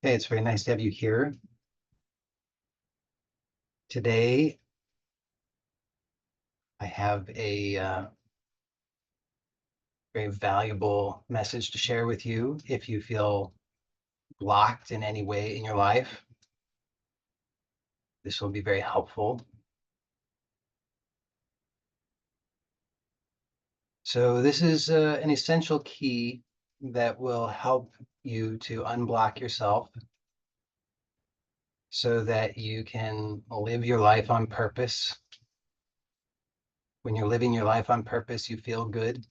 Hey, it's very nice to have you here. Today, I have a very valuable message to share with you. If you feel blocked in any way in your life, this will be very helpful. So this is an essential key that will help you to unblock yourself so that you can live your life on purpose. When you're living your life on purpose, you feel good.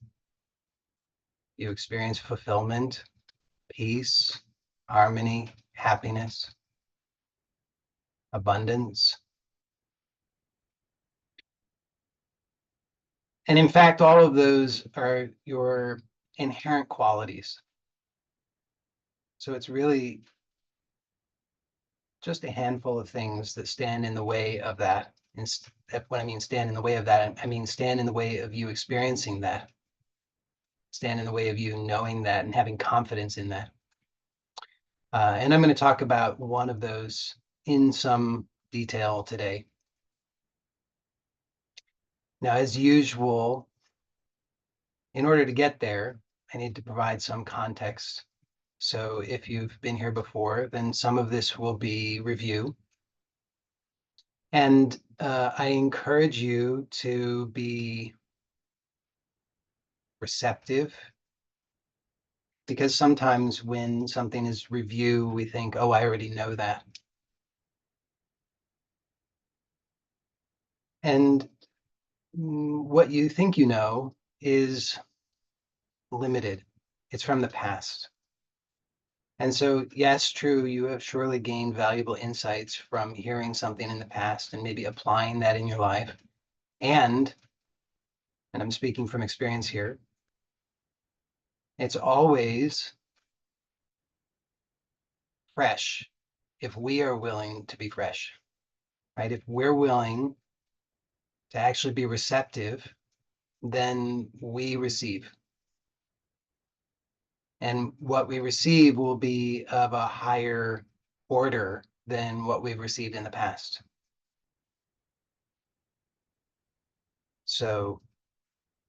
You experience fulfillment, peace, harmony, happiness, abundance. And in fact, all of those are your inherent qualities. So it's really just a handful of things that stand in the way of that. And when I mean stand in the way of that, I mean stand in the way of you experiencing that, stand in the way of you knowing that and having confidence in that. And I'm going to talk about one of those in some detail today. Now, as usual, in order to get there, I need to provide some context. So if you've been here before, then some of this will be review. And I encourage you to be receptive, because sometimes when something is review, we think, oh, I already know that. And what you think you know is limited. It's from the past. And so, yes, true, you have surely gained valuable insights from hearing something in the past and maybe applying that in your life. And I'm speaking from experience here, it's always fresh if we are willing to be fresh, right? If we're willing to actually be receptive, then we receive. And what we receive will be of a higher order than what we've received in the past. So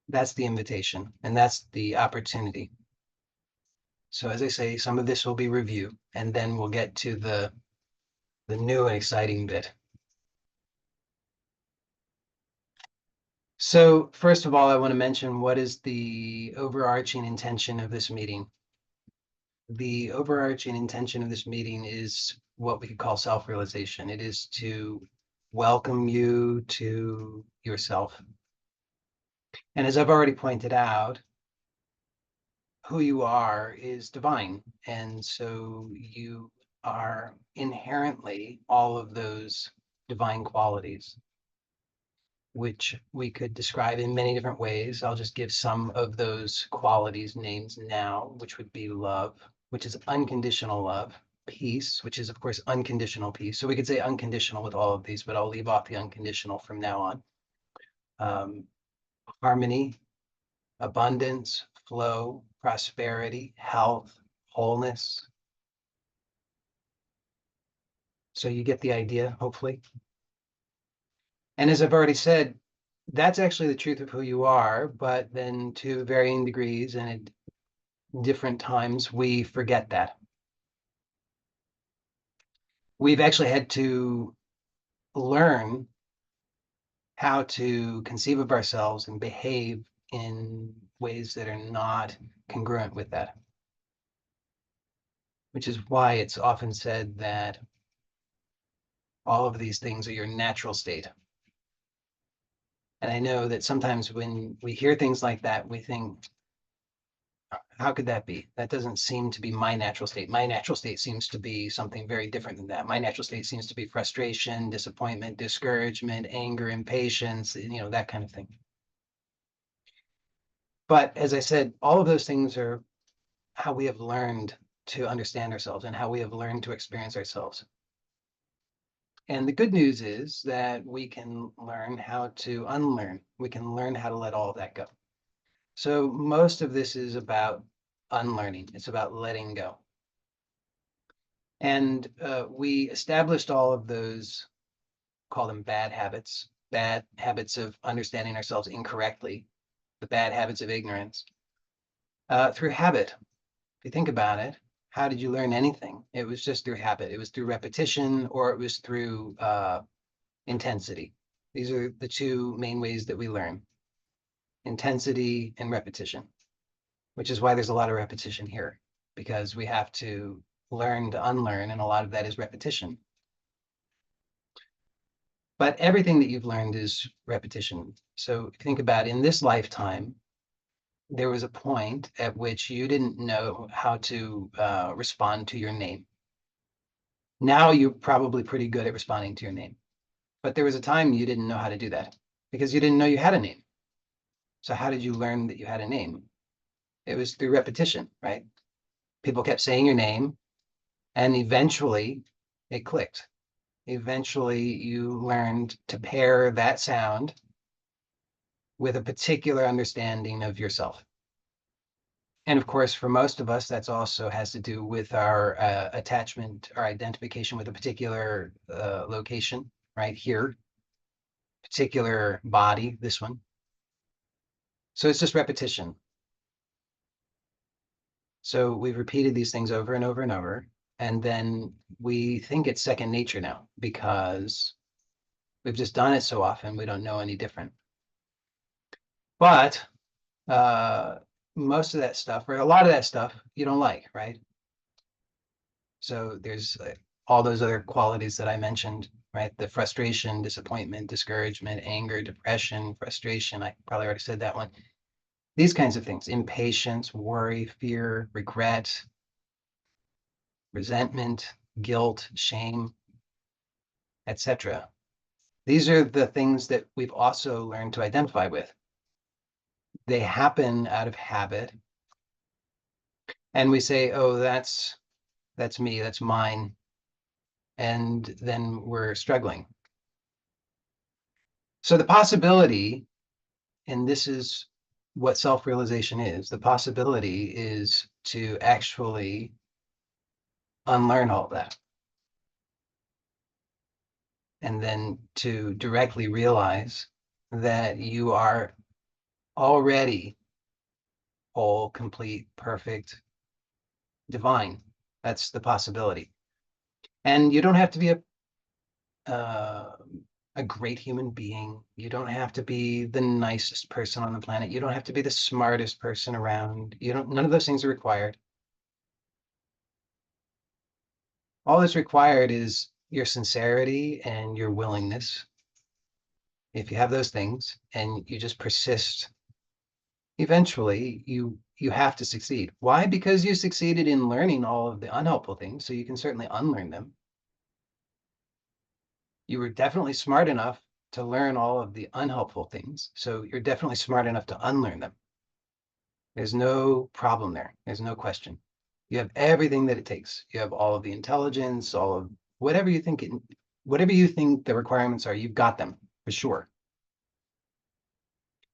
that's the invitation, and that's the opportunity. So as I say, some of this will be review, and then we'll get to the new and exciting bit. So first of all, I want to mention what is the overarching intention of this meeting. The overarching intention of this meeting is what we could call self-realization. It is to welcome you to yourself. And as I've already pointed out, who you are is divine. And so you are inherently all of those divine qualities, which we could describe in many different ways. I'll just give some of those qualities names now, which would be love, which is unconditional love, peace, which is, of course, unconditional peace. So we could say unconditional with all of these, but I'll leave off the unconditional from now on. Harmony, abundance, flow, prosperity, health, wholeness. So you get the idea, hopefully. And as I've already said, that's actually the truth of who you are, but then to varying degrees and at different times, we forget that. We've actually had to learn how to conceive of ourselves and behave in ways that are not congruent with that, which is why it's often said that all of these things are your natural state. And I know that sometimes when we hear things like that, we think, how could that be? That doesn't seem to be my natural state. My natural state seems to be something very different than that. My natural state seems to be frustration, disappointment, discouragement, anger, impatience, that kind of thing. But as I said, all of those things are how we have learned to understand ourselves and how we have learned to experience ourselves. And the good news is that we can learn how to unlearn. We can learn how to let all of that go. So most of this is about unlearning. It's about letting go. And we established all of those, call them bad habits of understanding ourselves incorrectly, the bad habits of ignorance, through habit. If you think about it, how did you learn anything? It was just through habit. It was through repetition, or it was through intensity. These are the two main ways that we learn: intensity and repetition, which is why there's a lot of repetition here, because we have to learn to unlearn, and a lot of that is repetition. But everything that you've learned is repetition. So if you think about in this lifetime, there was a point at which you didn't know how to respond to your name. Now you're probably pretty good at responding to your name. But there was a time you didn't know how to do that because you didn't know you had a name. So how did you learn that you had a name? It was through repetition, right? People kept saying your name, and eventually it clicked. Eventually you learned to pair that sound with a particular understanding of yourself. And of course, for most of us, that's also has to do with our attachment, our identification with a particular location, right here, particular body, this one. So it's just repetition. So we've repeated these things over and over and over, and then we think it's second nature now because we've just done it so often, we don't know any different. But most of that stuff, or a lot of that stuff, you don't like, right? So there's all those other qualities that I mentioned, right? The frustration, disappointment, discouragement, anger, depression, frustration. I probably already said that one. These kinds of things: impatience, worry, fear, regret, resentment, guilt, shame, etc. These are the things that we've also learned to identify with. They happen out of habit. And we say, oh, that's me, that's mine. And then we're struggling. So the possibility, and this is what self-realization is, the possibility is to actually unlearn all of that. And then to directly realize that you are already whole, complete, perfect, divine. That's the possibility. And you don't have to be a great human being. You don't have to be the nicest person on the planet. You don't have to be the smartest person around. None of those things are required. All that's required is your sincerity and your willingness. If you have those things and you just persist, eventually you have to succeed. Why? Because you succeeded in learning all of the unhelpful things, so you can certainly unlearn them. You were definitely smart enough to learn all of the unhelpful things, so you're definitely smart enough to unlearn them. There's no problem there. There's no question. You have everything that it takes. You have all of the intelligence, all of whatever you think the requirements are, you've got them for sure.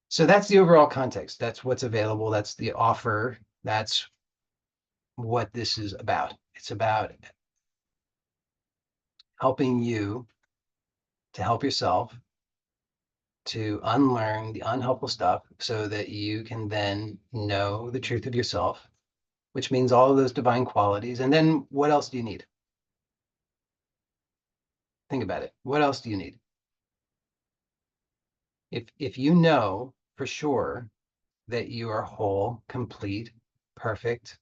So that's the overall context. That's what's available. That's the offer. That's what this is about. It's about helping you to help yourself to unlearn the unhelpful stuff so that you can then know the truth of yourself, which means all of those divine qualities. And then what else do you need? Think about it. What else do you need? If you know for sure that you are whole, complete, perfect,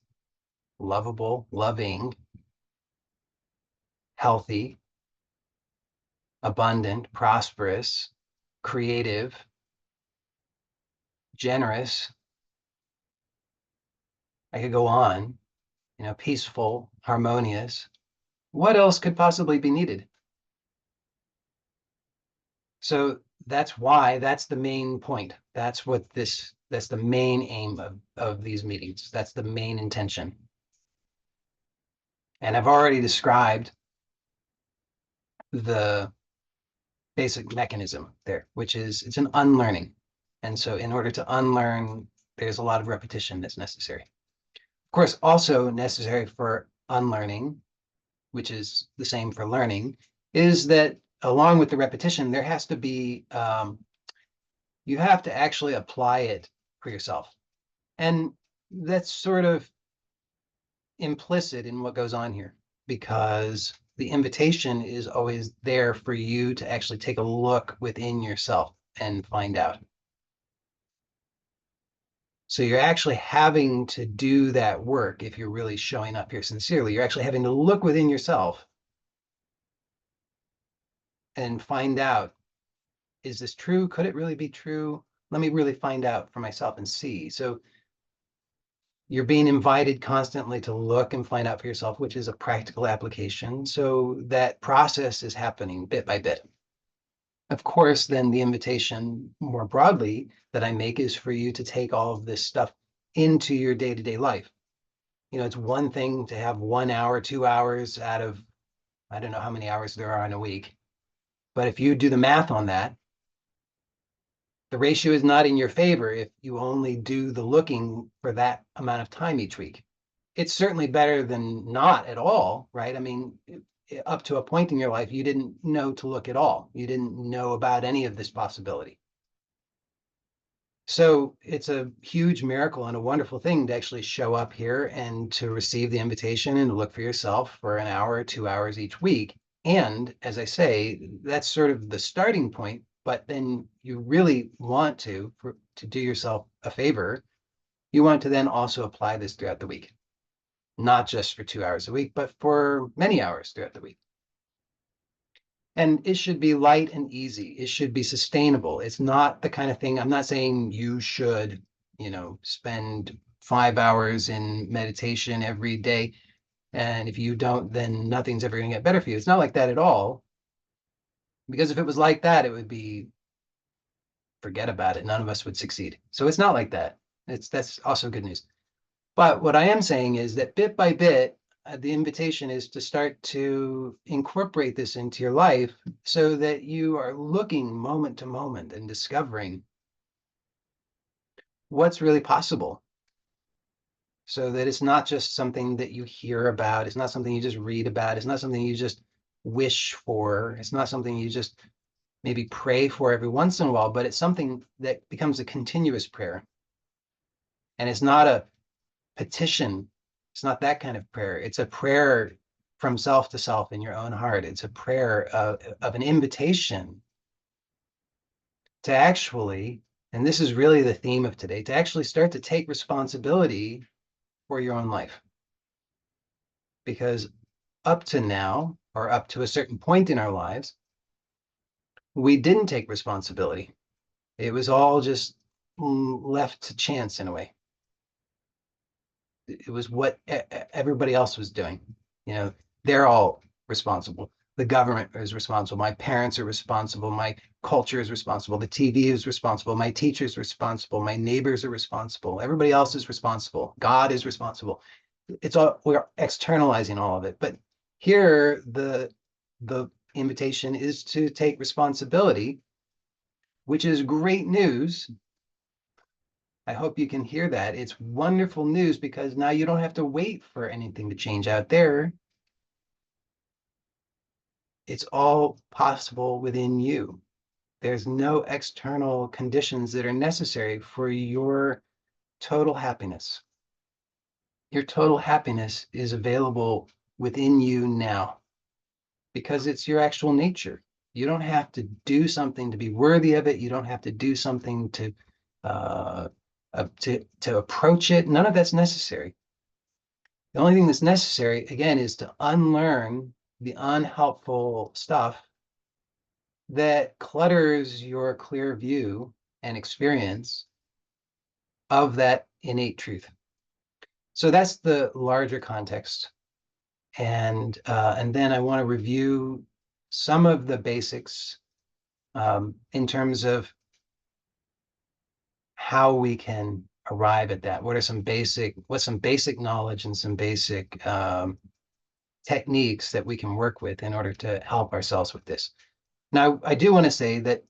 lovable, loving, healthy, abundant, prosperous, creative, generous, I could go on, peaceful, harmonious. What else could possibly be needed? So that's the main point. That's the main aim of these meetings. That's the main intention. And I've already described the basic mechanism there, which is it's an unlearning. And so in order to unlearn, there's a lot of repetition that's necessary. Of course, also necessary for unlearning which is the same for learning, is that along with the repetition, there has to be, you have to actually apply it for yourself. And that's sort of implicit in what goes on here, because the invitation is always there for you to actually take a look within yourself and find out. So you're actually having to do that work if you're really showing up here sincerely. You're actually having to look within yourself and find out, is this true? Could it really be true? Let me really find out for myself and see. So you're being invited constantly to look and find out for yourself, which is a practical application. So that process is happening bit by bit. Of course, then the invitation more broadly that I make is for you to take all of this stuff into your day-to-day life. You know, it's one thing to have 1 hour, 2 hours out of, I don't know how many hours there are in a week. But if you do the math on that, the ratio is not in your favor if you only do the looking for that amount of time each week. It's certainly better than not at all, right? I mean, up to a point in your life, you didn't know to look at all. You didn't know about any of this possibility. So it's a huge miracle and a wonderful thing to actually show up here and to receive the invitation and to look for yourself for an hour, 2 hours each week. And as I say, that's sort of the starting point, but then you really want to do yourself a favor, you want to then also apply this throughout the week, not just for 2 hours a week, but for many hours throughout the week. And it should be light and easy. It should be sustainable. It's not the kind of thing, I'm not saying you should, spend 5 hours in meditation every day. And if you don't, then nothing's ever going to get better for you. It's not like that at all. Because if it was like that, it would be, forget about it. None of us would succeed. So it's not like that. That's also good news. But what I am saying is that bit by bit, the invitation is to start to incorporate this into your life so that you are looking moment to moment and discovering what's really possible. So that it's not just something that you hear about. It's not something you just read about. It's not something you just wish for. It's not something you just maybe pray for every once in a while, but it's something that becomes a continuous prayer. And it's not a petition. It's not that kind of prayer. It's a prayer from self to self in your own heart. It's a prayer of an invitation to actually, and this is really the theme of today, to actually start to take responsibility for your own life. Because up to now, or up to a certain point in our lives, we didn't take responsibility. It was all just left to chance in a way. It was what everybody else was doing. They're all responsible. The government is responsible. My parents are responsible. My culture is responsible. The TV is responsible. My teacher's responsible. My neighbors are responsible. Everybody else is responsible. God is responsible. It's all, we're externalizing all of it. But here, the invitation is to take responsibility, which is great news. I hope you can hear that. It's wonderful news because now you don't have to wait for anything to change out there. It's all possible within you. There's no external conditions that are necessary for your total happiness. Your total happiness is available within you now because it's your actual nature. You don't have to do something to be worthy of it. You don't have to do something to approach it. None of that's necessary. The only thing that's necessary, again, is to unlearn the unhelpful stuff that clutters your clear view and experience of that innate truth. So that's the larger context. And then I want to review some of the basics in terms of how we can arrive at that. What's some basic knowledge and some basic techniques that we can work with in order to help ourselves with this. Now, I do want to say that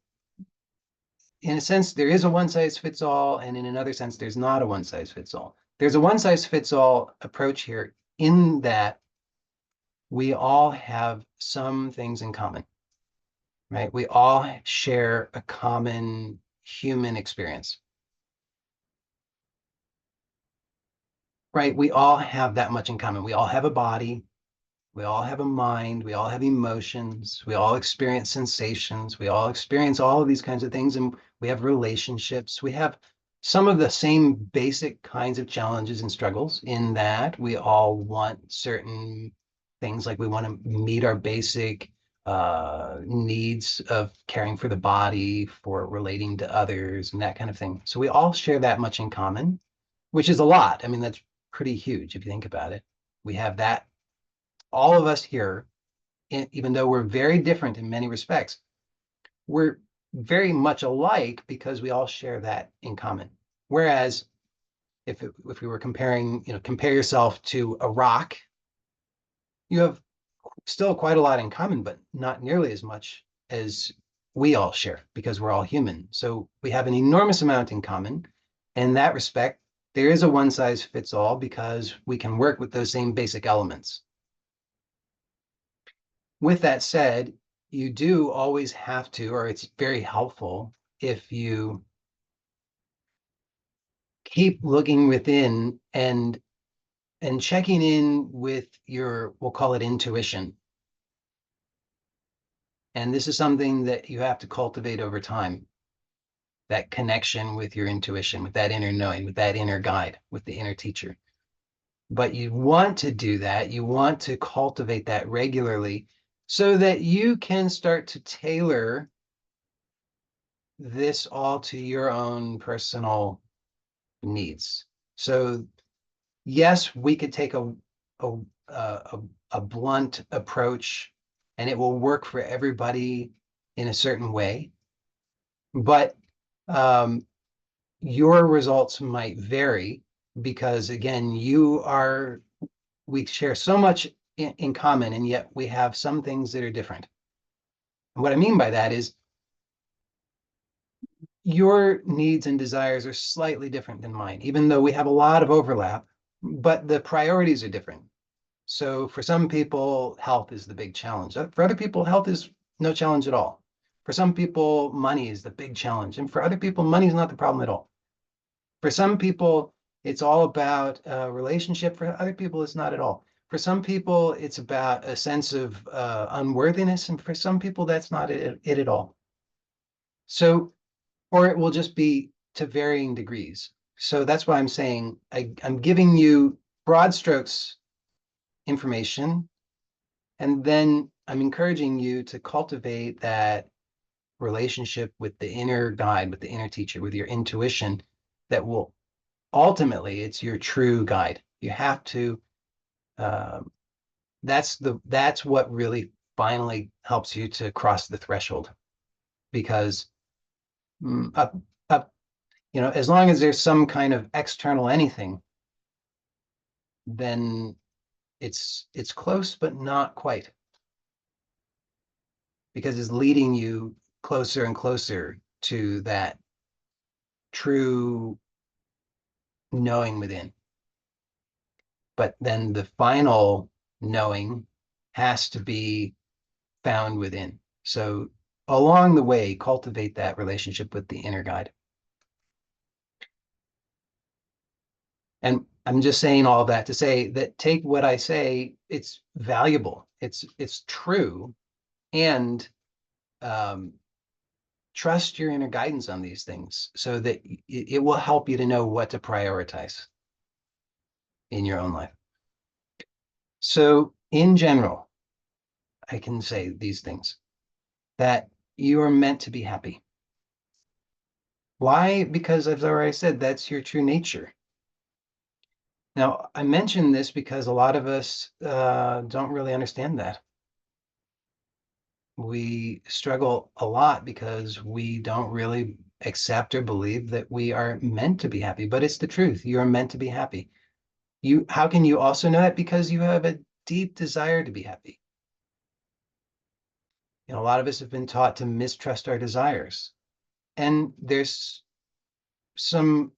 in a sense, there is a one size fits all, and in another sense, there's not a one size fits all. There's a one size fits all approach here in that we all have some things in common, right? We all share a common human experience, right? We all have that much in common. We all have a body, we all have a mind, we all have emotions, we all experience sensations, we all experience all of these kinds of things, and we have relationships. We have some of the same basic kinds of challenges and struggles in that we all want certain things, like we want to meet our basic needs of caring for the body, for relating to others, and that kind of thing. So we all share that much in common, which is a lot. I mean, that's pretty huge if you think about it. We have that, all of us here, even though we're very different in many respects, we're very much alike because we all share that in common. Whereas if we were comparing, compare yourself to a rock, you have still quite a lot in common, but not nearly as much as we all share because we're all human. So we have an enormous amount in common. In that respect, there is a one size fits all because we can work with those same basic elements. With that said, you do always have to, or it's very helpful if you keep looking within and checking in with your, we'll call it intuition. And this is something that you have to cultivate over time, that connection with your intuition, with that inner knowing, with that inner guide, with the inner teacher. But you want to do that, you want to cultivate that regularly so that you can start to tailor this all to your own personal needs. So yes, we could take a a, a blunt approach, and it will work for everybody in a certain way, but your results might vary because, again, we share so much in common, and yet we have some things that are different. And what I mean by that is your needs and desires are slightly different than mine, even though we have a lot of overlap, but the priorities are different. So for some people, health is the big challenge. For other people, health is no challenge at all. For some people, money is the big challenge. And for other people, money is not the problem at all. For some people, it's all about a relationship. For other people, it's not at all. For some people, it's about a sense of unworthiness. And for some people, that's not it at all. So, or it will just be to varying degrees. So that's why I'm saying I'm giving you broad strokes information, and then I'm encouraging you to cultivate that relationship with the inner guide, with the inner teacher, with your intuition that will ultimately, it's your true guide. You have to, uh, that's what really finally helps you to cross the threshold. Because up, up, as long as there's some kind of external anything, then it's close, but not quite, because it's leading you closer and closer to that true knowing within. But then the final knowing has to be found within. So along the way, cultivate that relationship with the inner guide. And I'm just saying all that to say that take what I say, it's valuable, it's true, and um, trust your inner guidance on these things so that it will help you to know what to prioritize in your own life. So in general, I can say these things, that you are meant to be happy. Why? Because, as I already said, that's your true nature. Now, I mention this because a lot of us don't really understand that. We struggle a lot because we don't really accept or believe that we are meant to be happy, but it's the truth. You are meant to be happy. How can you also know that? Because you have a deep desire to be happy. A lot of us have been taught to mistrust our desires, and there's some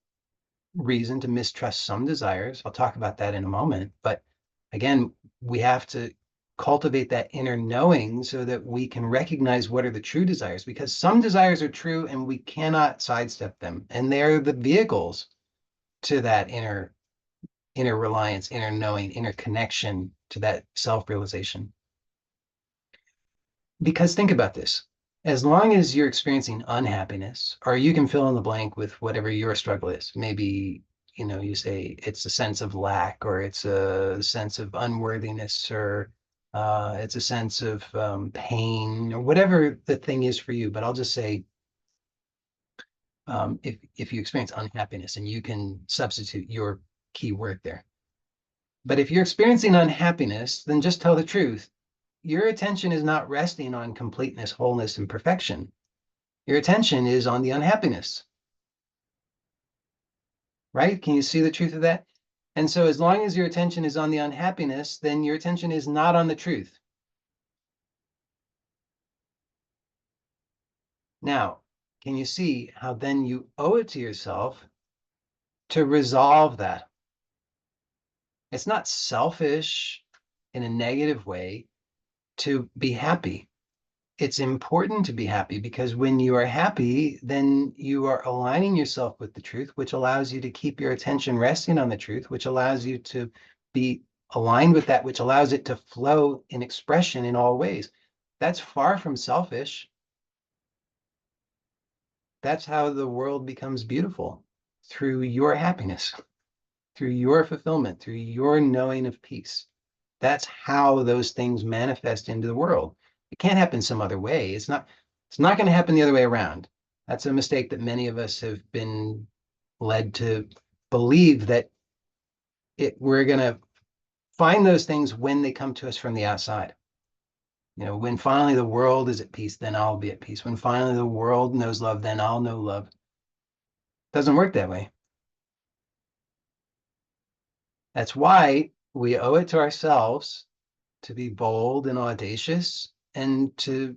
reason to mistrust some desires. I'll talk about that in a moment. But again, we have to cultivate that inner knowing so that we can recognize what are the true desires, because some desires are true and we cannot sidestep them. And they're the vehicles to that inner reliance, inner knowing, inner connection to that self-realization. Because think about this. As long as you're experiencing unhappiness, or you can fill in the blank with whatever your struggle is, maybe, you say it's a sense of lack, or it's a sense of unworthiness, or it's a sense of pain, or whatever the thing is for you. But I'll just say, if you experience unhappiness, and you can substitute your key word there. But if you're experiencing unhappiness, then just tell the truth. Your attention is not resting on completeness, wholeness, and perfection. Your attention is on the unhappiness, right? Can you see the truth of that? And so as long as your attention is on the unhappiness, then your attention is not on the truth. Now, can you see how then you owe it to yourself to resolve that? It's not selfish in a negative way to be happy. It's important to be happy, because when you are happy, then you are aligning yourself with the truth, which allows you to keep your attention resting on the truth, which allows you to be aligned with that, which allows it to flow in expression in all ways. That's far from selfish. That's how the world becomes beautiful, through your happiness, through your fulfillment, through your knowing of peace. That's how those things manifest into the world. It can't happen some other way. It's not going to happen the other way around. That's a mistake that many of us have been led to believe, that we're going to find those things when they come to us from the outside. When finally the world is at peace, then I'll be at peace. When finally the world knows love, then I'll know love. It doesn't work that way. That's why we owe it to ourselves to be bold and audacious, and to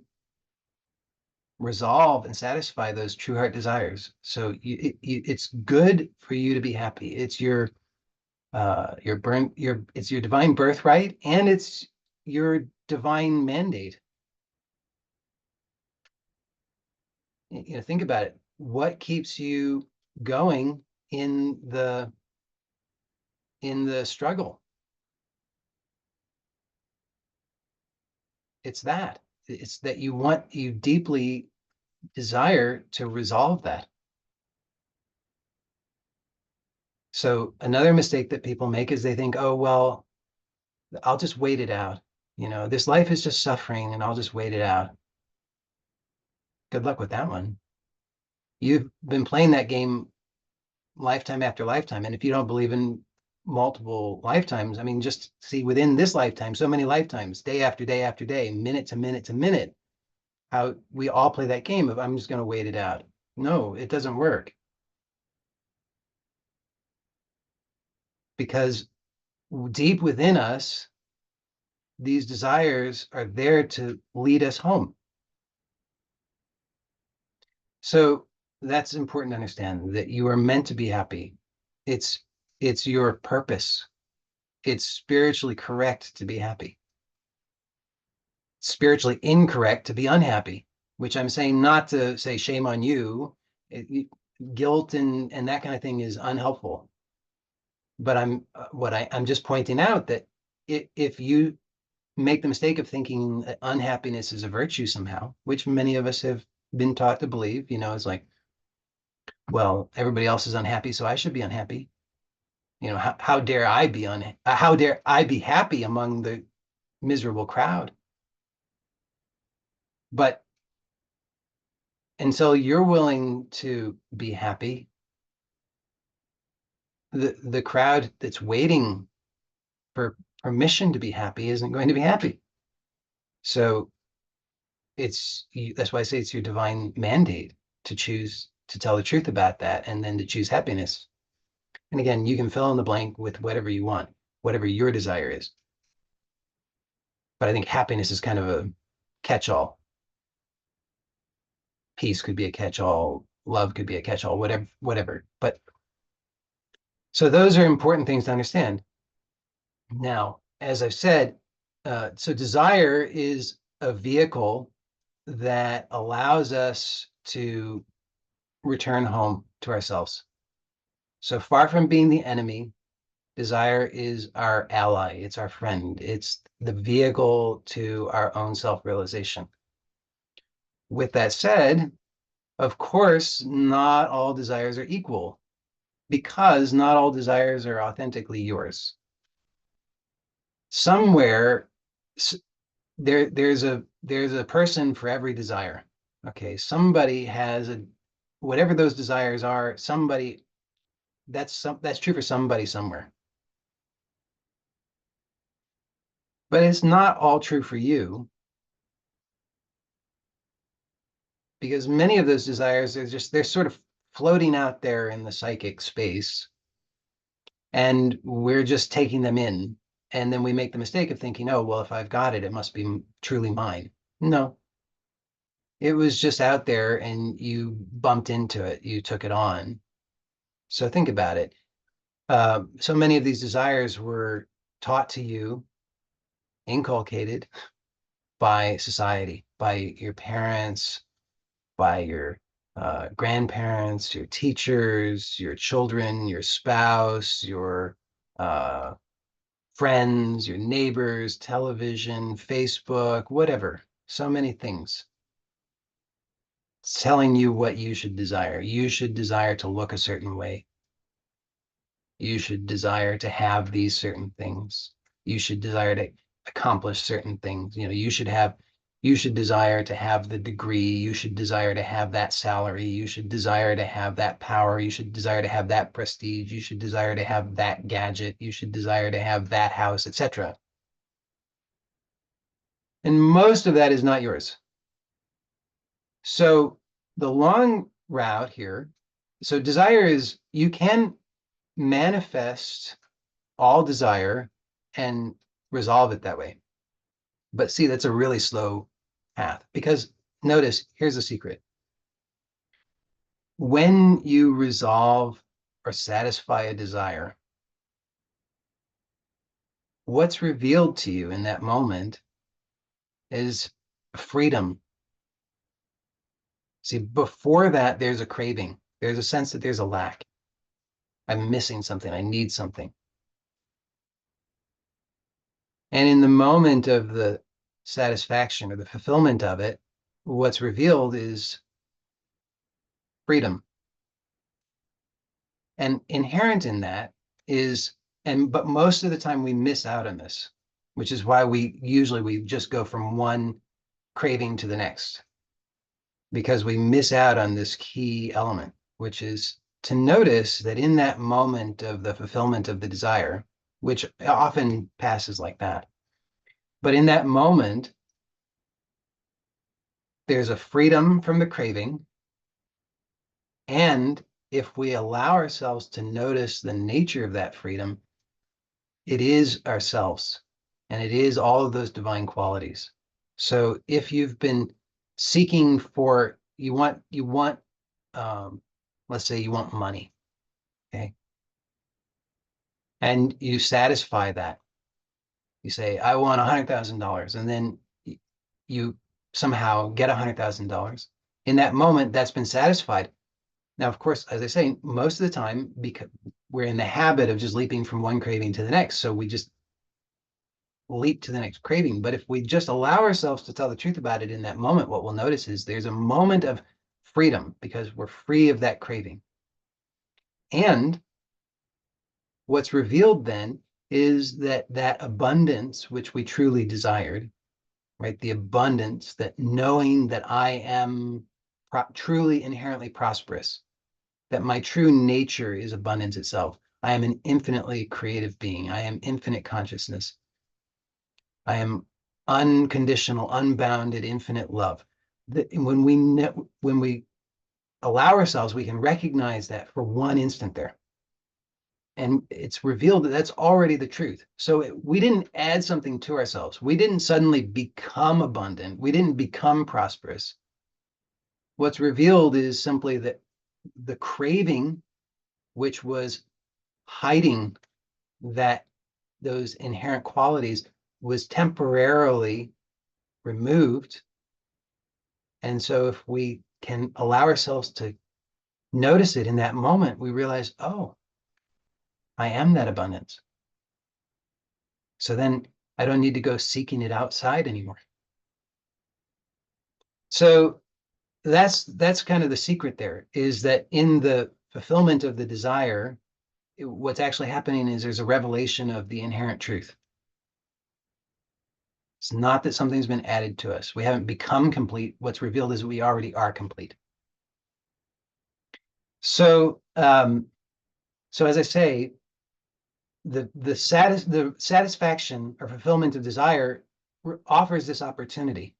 resolve and satisfy those true heart desires. So it's good for you to be happy. It's it's your divine birthright, and it's your divine mandate. Think about it. What keeps you going in the struggle? It's that. It's that you deeply desire to resolve that. So another mistake that people make is they think, oh, well, I'll just wait it out. This life is just suffering, and I'll just wait it out. Good luck with that one. You've been playing that game lifetime after lifetime. And if you don't believe in multiple lifetimes, I mean, just see within this lifetime, so many lifetimes, day after day after day, minute to minute to minute, how we all play that game of, I'm just going to wait it out. No, it doesn't work. Because deep within us, these desires are there to lead us home. So that's important to understand, that you are meant to be happy. It's your purpose. It's spiritually correct to be happy. Spiritually incorrect to be unhappy, which I'm saying not to say shame on you. Guilt and that kind of thing is unhelpful. But I'm just pointing out that if you make the mistake of thinking that unhappiness is a virtue somehow, which many of us have been taught to believe, it's like, well, everybody else is unhappy, so I should be unhappy. How dare I be how dare I be happy among the miserable crowd? But until you're willing to be happy, the crowd that's waiting for permission to be happy isn't going to be happy. So that's why I say it's your divine mandate to choose to tell the truth about that, and then to choose happiness. And again, you can fill in the blank with whatever you want, whatever your desire is. But I think happiness is kind of a catch-all. Peace could be a catch-all. Love could be a catch-all, whatever. But so those are important things to understand. Now, as I've said, So desire is a vehicle that allows us to return home to ourselves. So far from being the enemy, desire is our ally. It's our friend. It's the vehicle to our own self-realization. With that said, of course, not all desires are equal because not all desires are authentically yours. Somewhere there's a person for every desire. Okay, somebody has a whatever those desires are, somebody that's true for somebody somewhere. But it's not all true for you because many of those desires they're sort of floating out there in the psychic space and we're just taking them in. And then we make the mistake of thinking, oh, well, if I've got it, it must be truly mine. No, it was just out there and you bumped into it, you took it on. So think about it. So many of these desires were taught to you, inculcated by society, by your parents, by your grandparents, your teachers, your children, your spouse, your uh, friends, your neighbors, television, Facebook, whatever. So many things. It's telling you what you should desire. You should desire to look a certain way. You should desire to have these certain things. You should desire to accomplish certain things. You should desire to have the degree. You should desire to have that salary. You should desire to have that power. You should desire to have that prestige. You should desire to have that gadget. You should desire to have that house, etc. And most of that is not yours. So the long route here, so desire is you can manifest all desire and resolve it that way. But see, that's a really slow path because notice, here's the secret. When you resolve or satisfy a desire, what's revealed to you in that moment is freedom. See, before that, there's a craving. There's a sense that there's a lack. I'm missing something. I need something. And in the moment of the satisfaction or the fulfillment of it, what's revealed is freedom. And inherent in that is, but most of the time we miss out on this, which is why we just go from one craving to the next, because we miss out on this key element, which is to notice that in that moment of the fulfillment of the desire, which often passes like that, but in that moment, there's a freedom from the craving. And if we allow ourselves to notice the nature of that freedom, it is ourselves and it is all of those divine qualities. So if you've been seeking for, let's say you want money, okay? And you satisfy that. You say, I want $100,000, and then you somehow get $100,000. In that moment, that's been satisfied. Now, of course, as I say, most of the time, because we're in the habit of just leaping from one craving to the next, so we just leap to the next craving. But if we just allow ourselves to tell the truth about it in that moment, what we'll notice is there's a moment of freedom because we're free of that craving. And what's revealed then is that abundance, which we truly desired, right? The abundance, that knowing that I am truly inherently prosperous, that my true nature is abundance itself. I am an infinitely creative being. I am infinite consciousness. I am unconditional, unbounded, infinite love. When we allow ourselves, we can recognize that for one instant there. And it's revealed that that's already the truth. So we didn't add something to ourselves. We didn't suddenly become abundant. We didn't become prosperous. What's revealed is simply that the craving, which was hiding those inherent qualities, was temporarily removed. And so if we can allow ourselves to notice it in that moment, we realize, oh, I am that abundance. So then I don't need to go seeking it outside anymore. So that's kind of the secret there, is that in the fulfillment of the desire, what's actually happening is there's a revelation of the inherent truth. It's not that something's been added to us. We haven't become complete. What's revealed is we already are complete. So, so as I say, the satisfaction or fulfillment of desire offers this opportunity.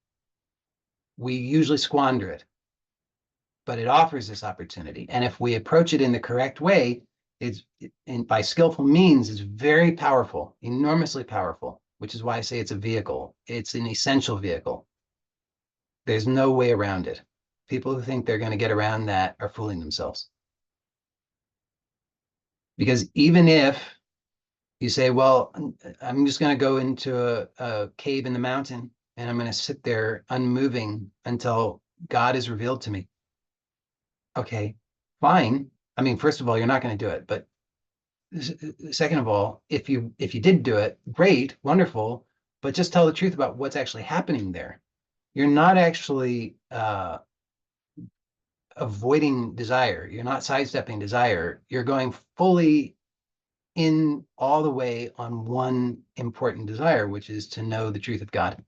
We usually squander it, but it offers this opportunity. And if we approach it in the correct way, and by skillful means, it's very powerful, enormously powerful, which is why I say it's a vehicle. It's an essential vehicle. There's no way around it. People who think they're going to get around that are fooling themselves. Because even if you say, well, I'm just going to go into a cave in the mountain and I'm going to sit there unmoving until God is revealed to me. Okay, fine. I mean, first of all, you're not going to do it. But second of all, if you did do it, great, wonderful. But just tell the truth about what's actually happening there. You're not actually avoiding desire. You're not sidestepping desire. You're going fully in all the way on one important desire, which is to know the truth of God.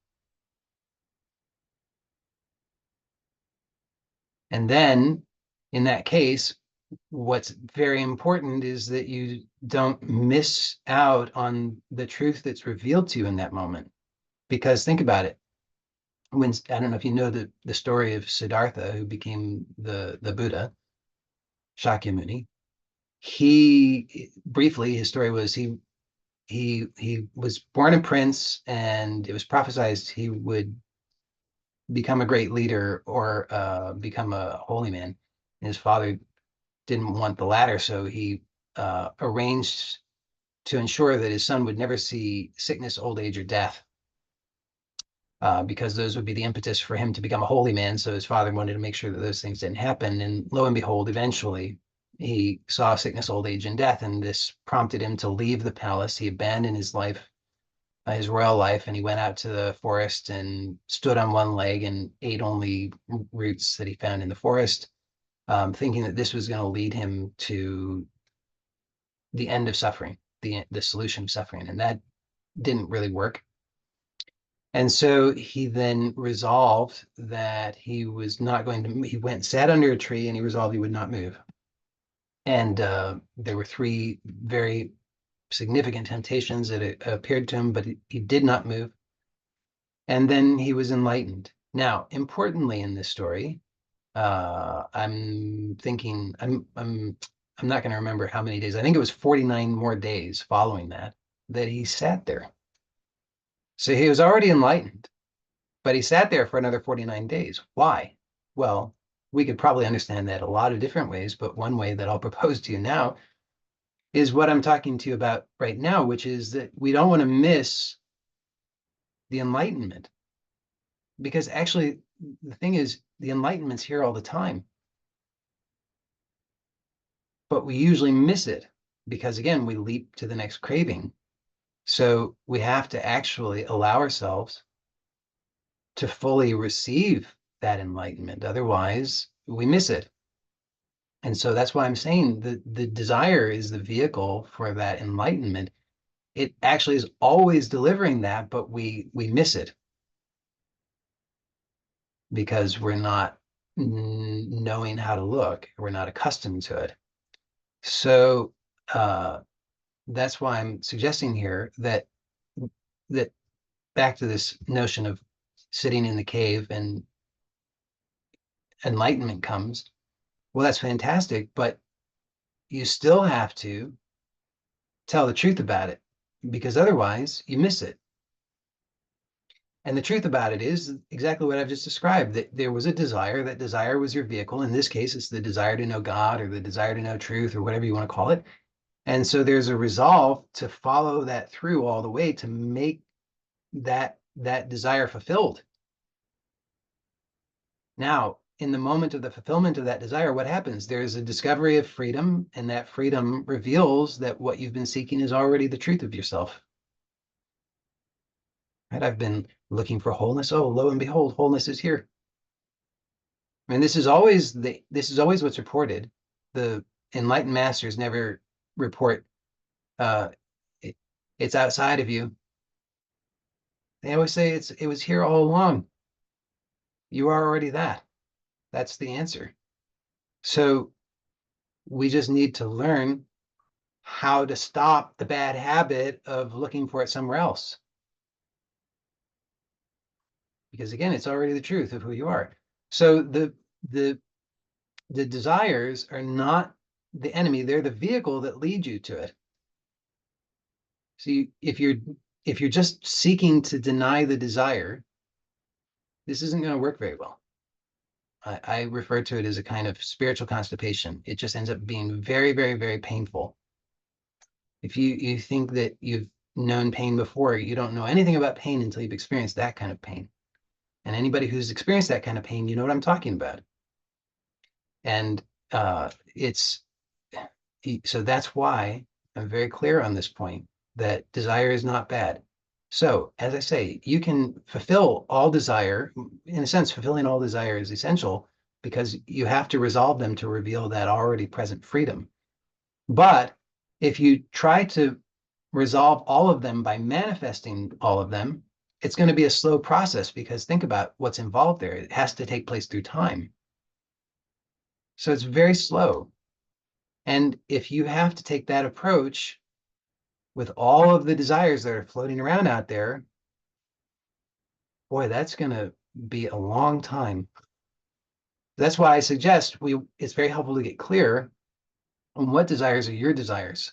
And then in that case, what's very important is that you don't miss out on the truth that's revealed to you in that moment. Because think about it. When, I don't know if you know the story of Siddhartha, who became the Buddha, Shakyamuni. He briefly, his story was he was born a prince, and it was prophesied he would become a great leader or become a holy man. And his father didn't want the latter, so he arranged to ensure that his son would never see sickness, old age, or death, because those would be the impetus for him to become a holy man. So his father wanted to make sure that those things didn't happen. And lo and behold, eventually he saw sickness, old age, and death, and this prompted him to leave the palace. He abandoned his life, his royal life, and he went out to the forest and stood on one leg and ate only roots that he found in the forest, thinking that this was going to lead him to the end of suffering, the solution of suffering. And that didn't really work. And so he then resolved that he was not going to, he went, sat under a tree, and he resolved he would not move. And there were three very significant temptations that appeared to him, but he did not move. And then he was enlightened. Now, importantly in this story, I'm thinking, I'm not going to remember how many days. I think it was 49 more days following that he sat there. So he was already enlightened, but he sat there for another 49 days. Why? Well, we could probably understand that a lot of different ways, but one way that I'll propose to you now is what I'm talking to you about right now, which is that we don't want to miss the enlightenment. Because actually, the thing is, the enlightenment's here all the time. But we usually miss it because, again, we leap to the next craving. So we have to actually allow ourselves to fully receive that enlightenment. Otherwise, we miss it. And so that's why I'm saying that the desire is the vehicle for that enlightenment. It actually is always delivering that, but we miss it because we're not knowing how to look. We're not accustomed to it. So that's why I'm suggesting here that back to this notion of sitting in the cave and enlightenment comes. Well, that's fantastic, but you still have to tell the truth about it, because otherwise you miss it. And the truth about it is exactly what I've just described, that there was a desire. That desire was your vehicle. In this case, it's the desire to know God, or the desire to know truth, or whatever you want to call it. And so there's a resolve to follow that through all the way, to make that desire fulfilled. Now, in the moment of the fulfillment of that desire, what happens? There's a discovery of freedom, and that freedom reveals that what you've been seeking is already the truth of yourself. Right? I've been looking for wholeness. Oh, lo and behold, wholeness is here. I mean, this is always what's reported. The enlightened masters never report it's outside of you. They always say it was here all along. You are already that. That's the answer. So we just need to learn how to stop the bad habit of looking for it somewhere else. Because again, it's already the truth of who you are. So the desires are not the enemy, they're the vehicle that leads you to it. So if you're just seeking to deny the desire, this isn't going to work very well. I refer to it as a kind of spiritual constipation. It just ends up being very, very, very painful. If you think that you've known pain before, you don't know anything about pain until you've experienced that kind of pain. And anybody who's experienced that kind of pain, you know what I'm talking about. And so that's why I'm very clear on this point, that desire is not bad. So, as I say, you can fulfill all desire. In a sense, fulfilling all desire is essential because you have to resolve them to reveal that already present freedom. But if you try to resolve all of them by manifesting all of them, it's going to be a slow process, because think about what's involved there. It has to take place through time. So it's very slow. And if you have to take that approach with all of the desires that are floating around out there, boy, that's going to be a long time. That's why I suggest it's very helpful to get clear on what desires are your desires.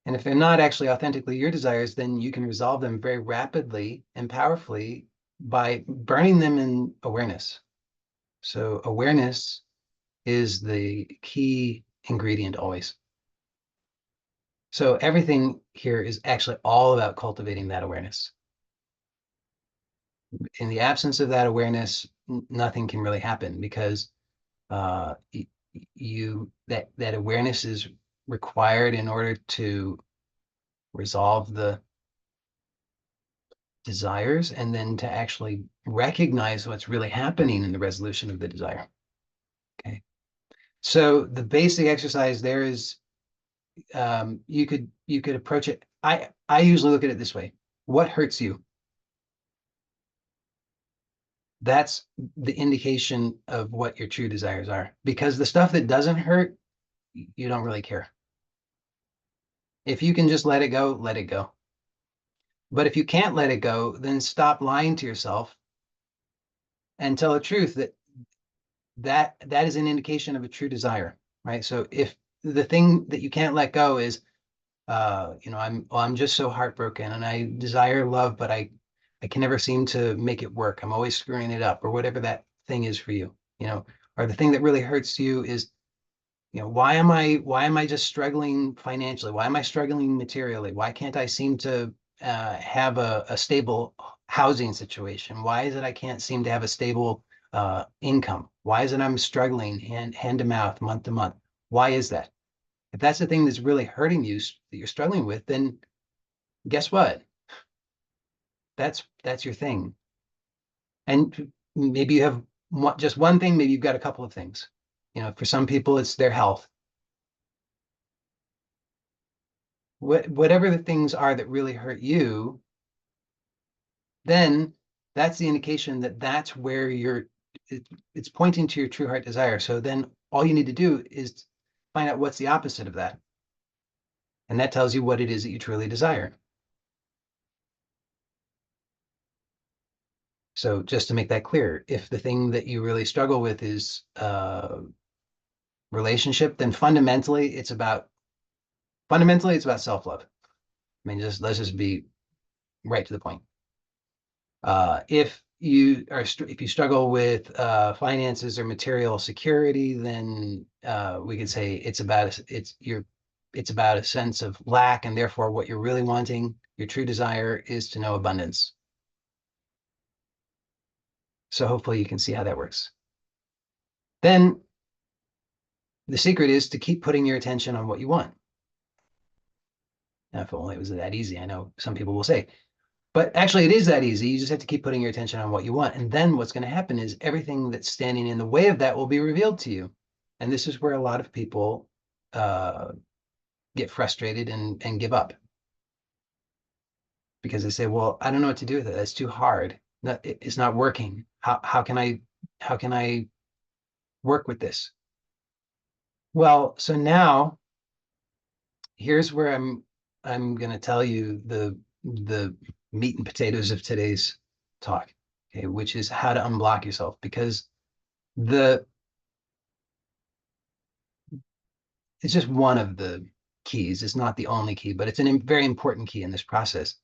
And if they're not actually authentically your desires, then you can resolve them very rapidly and powerfully by burning them in awareness. So awareness is the key ingredient always. So everything here is actually all about cultivating that awareness. In the absence of that awareness, nothing can really happen, because that awareness is required in order to resolve the desires, and then to actually recognize what's really happening in the resolution of the desire. Okay. So the basic exercise there is, you could approach it. I usually look at it this way: what hurts you? That's the indication of what your true desires are, because the stuff that doesn't hurt, you don't really care. If you can just let it go, let it go. But if you can't let it go, then stop lying to yourself and tell the truth that is an indication of a true desire, right? So if the thing that you can't let go is, I'm just so heartbroken and I desire love, but I can never seem to make it work. I'm always screwing it up, or whatever that thing is for you, or the thing that really hurts you is, why am I just struggling financially? Why am I struggling materially? Why can't I seem to have a stable housing situation? Why is it I can't seem to have a stable income? Why is it I'm struggling hand to mouth, month to month? Why is that? If that's the thing that's really hurting you, that you're struggling with, then guess what? That's your thing. And maybe you have just one thing, maybe you've got a couple of things. For some people, it's their health. Whatever the things are that really hurt you, then that's the indication that that's where it's pointing to your true heart desire. So then all you need to do is find out what's the opposite of that. And that tells you what it is that you truly desire. So just to make that clear, if the thing that you really struggle with is relationship, then fundamentally it's about self-love. I mean, let's just be right to the point. If you struggle with finances or material security, then we could say it's about a sense of lack, and therefore what you're really wanting Your true desire is to know abundance. So hopefully you can see how that works. Then the secret is to keep putting your attention on what you want. Now, if only it was that easy, I know some people will say, but actually it is that easy. You just have to keep putting your attention on what you want. And then what's going to happen is everything that's standing in the way of that will be revealed to you. And this is where a lot of people get frustrated and give up, because they say, well, I don't know what to do with it. That's too hard. It's not working. How can I work with this? Well, so now here's where I'm going to tell you the meat and potatoes of today's talk, okay, which is how to unblock yourself, because it's just one of the keys. It's not the only key, but it's a very important key in this process,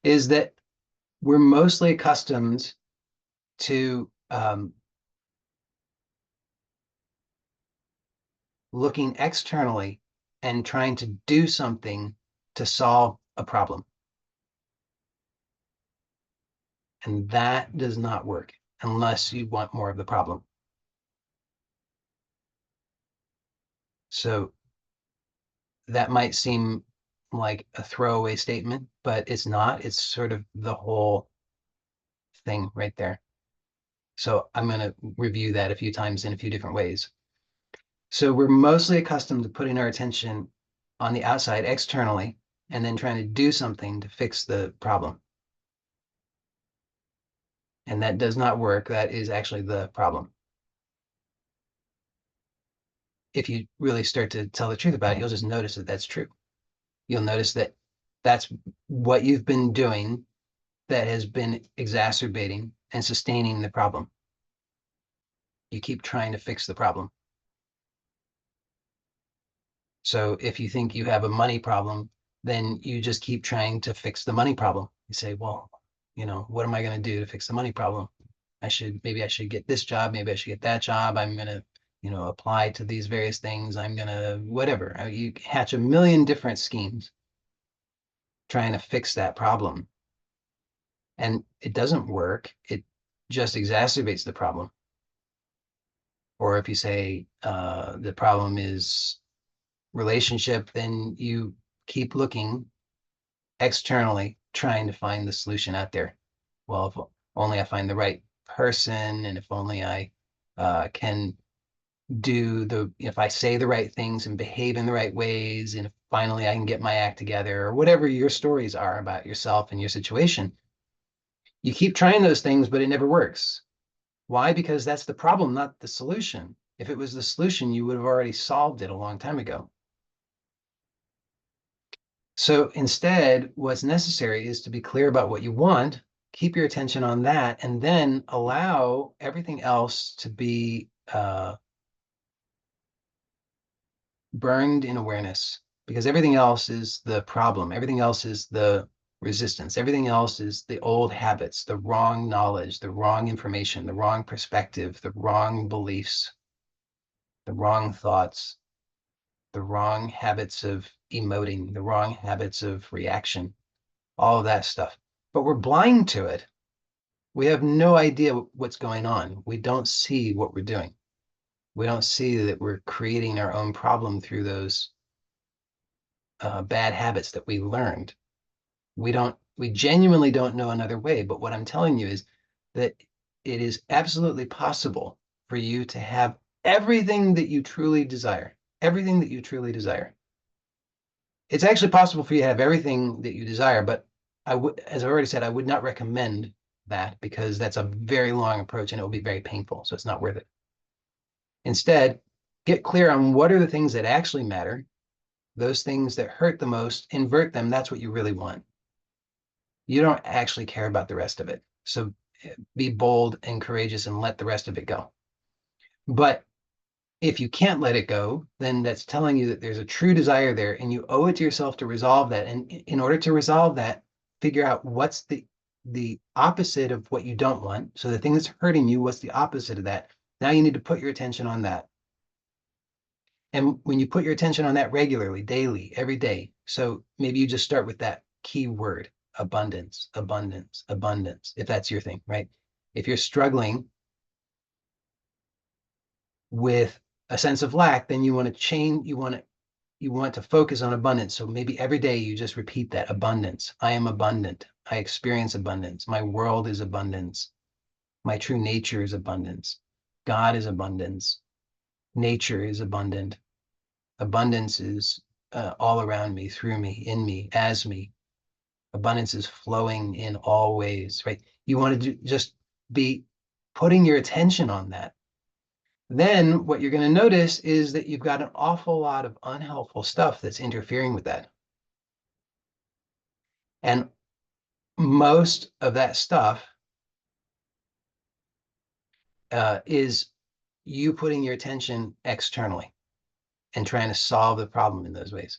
is that we're mostly accustomed to looking externally and trying to do something to solve a problem. And that does not work unless you want more of the problem. So that might seem like a throwaway statement, but it's not. It's sort of the whole thing right there. So I'm going to review that a few times in a few different ways. So we're mostly accustomed to putting our attention on the outside externally and then trying to do something to fix the problem. And that does not work. That is actually the problem. If you really start to tell the truth about it, you'll just notice that that's true. You'll notice that that's what you've been doing that has been exacerbating and sustaining the problem. You keep trying to fix the problem. So if you think you have a money problem, then you just keep trying to fix the money problem. You say, well, what am I going to do to fix the money problem? Maybe I should get this job. Maybe I should get that job. I'm going to, apply to these various things. I'm going to, whatever. You hatch a million different schemes trying to fix that problem. And it doesn't work. It just exacerbates the problem. Or if you say the problem is relationship, then you keep looking externally, trying to find the solution out there. Well, if only I find the right person, and if only I can if I say the right things and behave in the right ways, and if finally I can get my act together, or whatever your stories are about yourself and your situation, you keep trying those things, but it never works. Why? Because that's the problem, not the solution. If it was the solution, you would have already solved it a long time ago. So instead, what's necessary is to be clear about what you want, keep your attention on that, and then allow everything else to be burned in awareness, because everything else is the problem. Everything else is the resistance. Everything else is the old habits, the wrong knowledge, the wrong information, the wrong perspective, the wrong beliefs, the wrong thoughts, the wrong habits of emoting, the wrong habits of reaction, all of that stuff. But we're blind to it. We have no idea what's going on. We don't see what we're doing. We don't see that we're creating our own problem through those bad habits that we learned. We genuinely don't know another way. But what I'm telling you is that it is absolutely possible for you to have everything that you truly desire. Everything that you truly desire. It's actually possible for you to have everything that you desire, but as I already said, I would not recommend that, because that's a very long approach and it will be very painful. So it's not worth it. Instead, get clear on what are the things that actually matter. Those things that hurt the most, invert them. That's what you really want. You don't actually care about the rest of it. So be bold and courageous and let the rest of it go. But if you can't let it go, then that's telling you that there's a true desire there, and you owe it to yourself to resolve that. And in order to resolve that, figure out what's the opposite of what you don't want. So the thing that's hurting you, what's the opposite of that? Now you need to put your attention on that. And when you put your attention on that regularly, daily, every day, so maybe you just start with that key word: abundance, abundance, abundance, if that's your thing, right? If you're struggling with a sense of lack, then you want to change, you want to focus on abundance. So maybe every day you just repeat that: abundance. I am abundant. I experience abundance. My world is abundance. My true nature is abundance. God is abundance. Nature is abundant. Abundance is all around me, through me, in me, as me. Abundance is flowing in all ways, right? You want to just be putting your attention on that. Then what you're going to notice is that you've got an awful lot of unhelpful stuff that's interfering with that. And most of that stuff is you putting your attention externally and trying to solve the problem in those ways.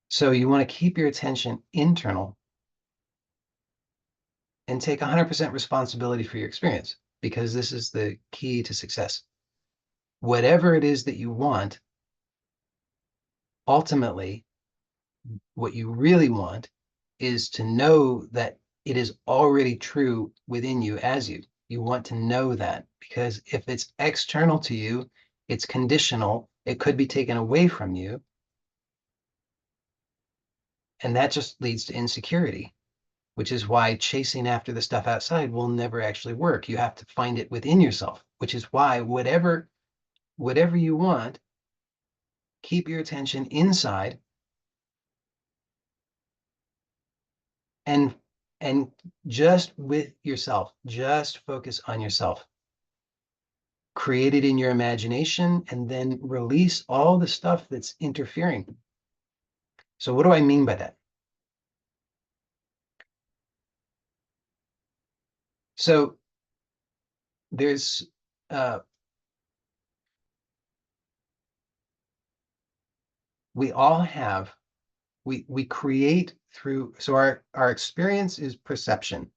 So you want to keep your attention internal and take 100% responsibility for your experience, because this is the key to success. Whatever it is that you want, ultimately, what you really want is to know that it is already true within you as you. You want to know that, because if it's external to you, it's conditional. It could be taken away from you. And that just leads to insecurity, which is why chasing after the stuff outside will never actually work. You have to find it within yourself, which is why whatever you want, keep your attention inside and just with yourself. Just focus on yourself. Create it in your imagination and then release all the stuff that's interfering. So what do I mean by that? So there's we all have, we create through, so our experience is perception.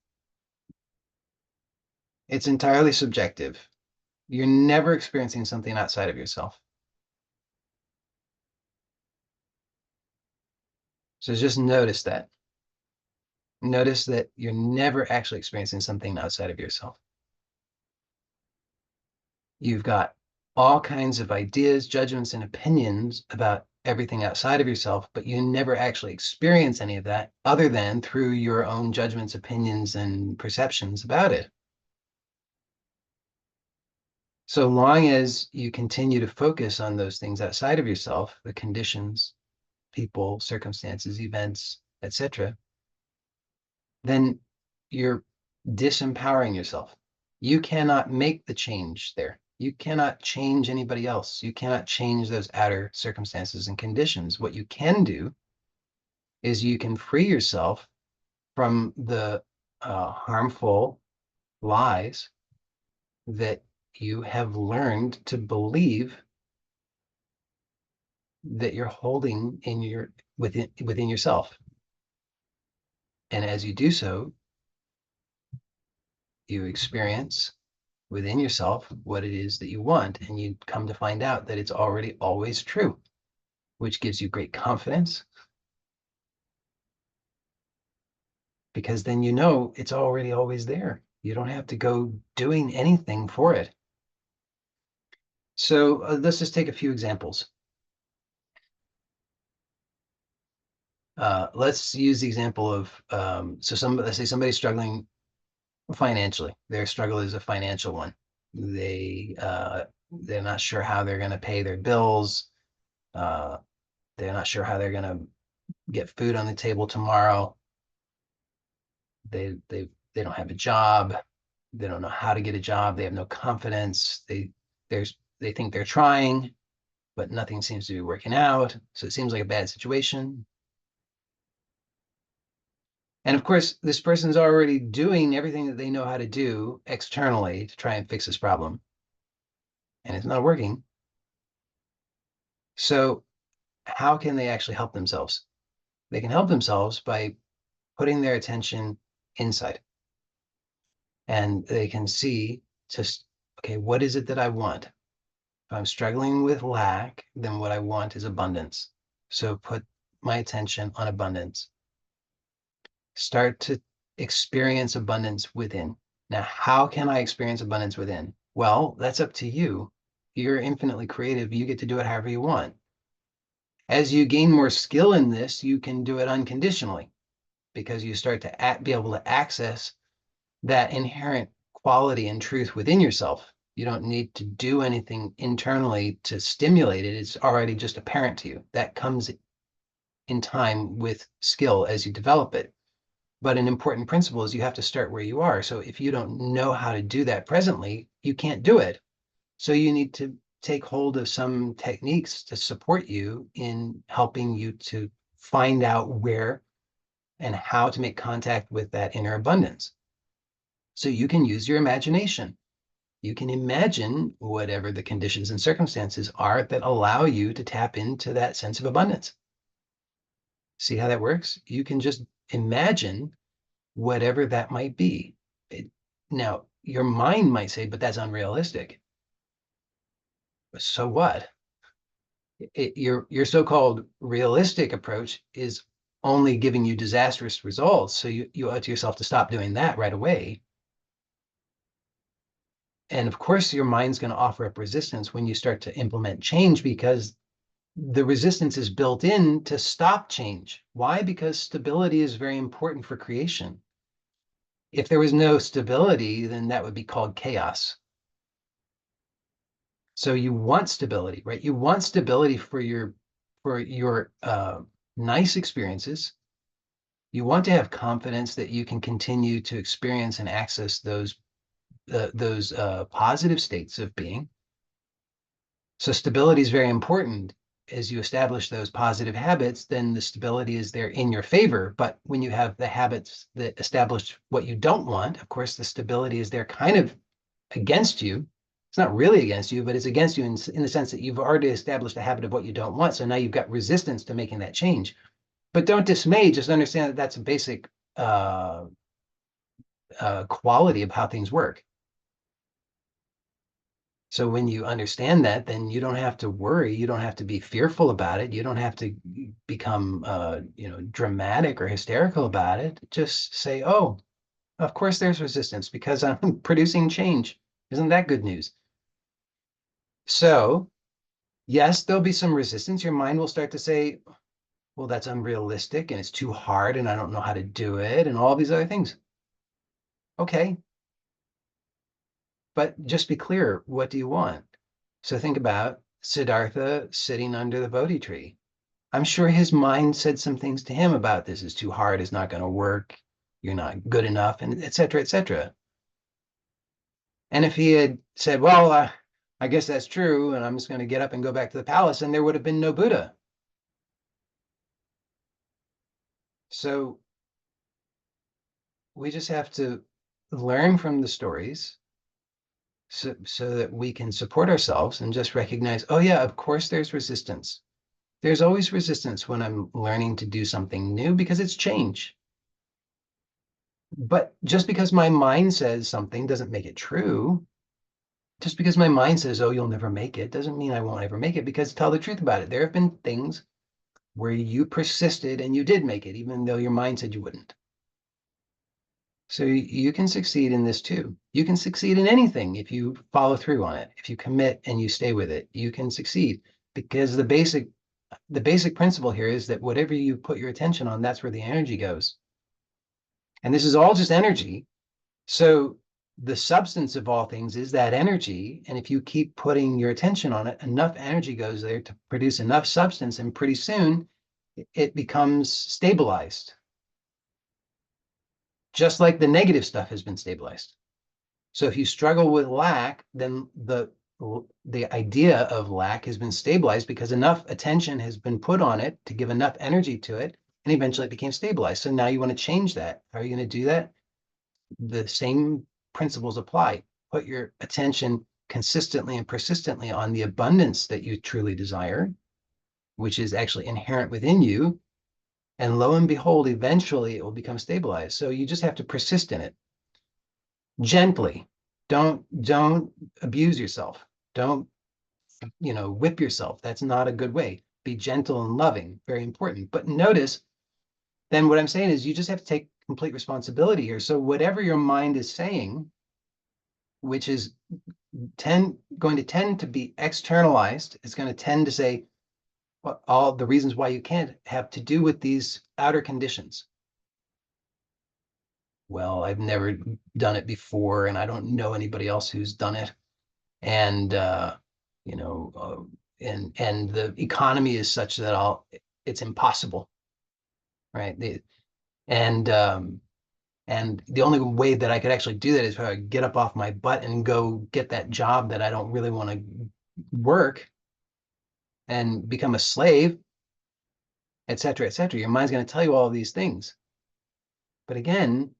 It's entirely subjective. You're never experiencing something outside of yourself. So just notice that. Notice that you're never actually experiencing something outside of yourself. You've got all kinds of ideas, judgments, and opinions about everything outside of yourself, but you never actually experience any of that other than through your own judgments, opinions, and perceptions about it. So long as you continue to focus on those things outside of yourself, the conditions, people, circumstances, events, etc., then you're disempowering yourself. You cannot make the change there. You cannot change anybody else. You cannot change those outer circumstances and conditions. What you can do is you can free yourself from the harmful lies that you have learned to believe that you're holding in your within yourself. And as you do so, you experience within yourself what it is that you want, and you come to find out that it's already always true, which gives you great confidence, because then you know it's already always there. You don't have to go doing anything for it. So let's just take a few examples. Let's use the example of let's say somebody's struggling financially. Their struggle is a financial one. They're not sure how they're going to pay their bills. Uh, they're not sure how they're going to get food on the table tomorrow. They don't have a job. They don't know how to get a job. They have no confidence. They think they're trying, but nothing seems to be working out. So it seems like a bad situation. And of course, this person's already doing everything that they know how to do externally to try and fix this problem, and it's not working. So how can they actually help themselves? They can help themselves by putting their attention inside. And they can see just, okay, what is it that I want? If I'm struggling with lack, then what I want is abundance. So put my attention on abundance. Start to experience abundance within. Now, how can I experience abundance within? Well, that's up to you. You're infinitely creative. You get to do it however you want. As you gain more skill in this, you can do it unconditionally because you start to be able to access that inherent quality and truth within yourself. You don't need to do anything internally to stimulate it. It's already just apparent to you. That comes in time with skill as you develop it. But an important principle is you have to start where you are. So if you don't know how to do that presently, you can't do it. So you need to take hold of some techniques to support you in helping you to find out where and how to make contact with that inner abundance. So you can use your imagination. You can imagine whatever the conditions and circumstances are that allow you to tap into that sense of abundance. See how that works? You can just imagine whatever that might be. Now, your mind might say, but that's unrealistic. So what? Your so-called realistic approach is only giving you disastrous results. So you owe it to yourself to stop doing that right away. And of course, your mind's going to offer up resistance when you start to implement change because the resistance is built in to stop change. Why? Because stability is very important for creation. If there was no stability, then that would be called chaos. So you want stability, right? You want stability for your nice experiences. You want to have confidence that you can continue to experience and access those positive states of being. So stability is very important. As you establish those positive habits, then the stability is there in your favor. But when you have the habits that establish what you don't want, of course, the stability is there kind of against you. It's not really against you, but it's against you in the sense that you've already established a habit of what you don't want. So now you've got resistance to making that change. But don't dismay, just understand that that's a basic quality of how things work. So when you understand that, then you don't have to worry. You don't have to be fearful about it. You don't have to become, dramatic or hysterical about it. Just say, oh, of course there's resistance because I'm producing change. Isn't that good news? So yes, there'll be some resistance. Your mind will start to say, well, that's unrealistic and it's too hard and I don't know how to do it and all these other things. Okay. But just be clear, what do you want? So think about Siddhartha sitting under the Bodhi tree. I'm sure his mind said some things to him about this is too hard, it's not going to work, you're not good enough, and et cetera, et cetera. And if he had said, well, I guess that's true, and I'm just going to get up and go back to the palace, and there would have been no Buddha. So we just have to learn from the stories so that we can support ourselves and just recognize, oh yeah, of course there's resistance. There's always resistance when I'm learning to do something new because it's change. But just because my mind says something doesn't make it true. Just because my mind says, oh, you'll never make it, doesn't mean I won't ever make it, because tell the truth about it. There have been things where you persisted and you did make it, even though your mind said you wouldn't. So you can succeed in this too. You can succeed in anything if you follow through on it. If you commit and you stay with it, you can succeed because the basic principle here is that whatever you put your attention on, that's where the energy goes. And this is all just energy. So the substance of all things is that energy. And if you keep putting your attention on it, enough energy goes there to produce enough substance. And pretty soon it becomes stabilized. Just like the negative stuff has been stabilized. So if you struggle with lack, then the idea of lack has been stabilized because enough attention has been put on it to give enough energy to it, and eventually it became stabilized. So now you want to change that. How are you going to do that? The same principles apply. Put your attention consistently and persistently on the abundance that you truly desire, which is actually inherent within you. And lo and behold, eventually it will become stabilized. So you just have to persist in it gently. Don't abuse yourself. Don't whip yourself. That's not a good way. Be gentle and loving, very important. But notice, then what I'm saying is you just have to take complete responsibility here. So whatever your mind is saying, which is going to tend to be externalized, it's going to tend to say, well, all the reasons why you can't have to do with these outer conditions. Well, I've never done it before, and I don't know anybody else who's done it. And you know, and the economy is such that it's impossible, right? And the only way that I could actually do that is if I get up off my butt and go get that job that I don't really want to work and become a slave, et cetera, et cetera. Your mind's going to tell you all of these things. But again,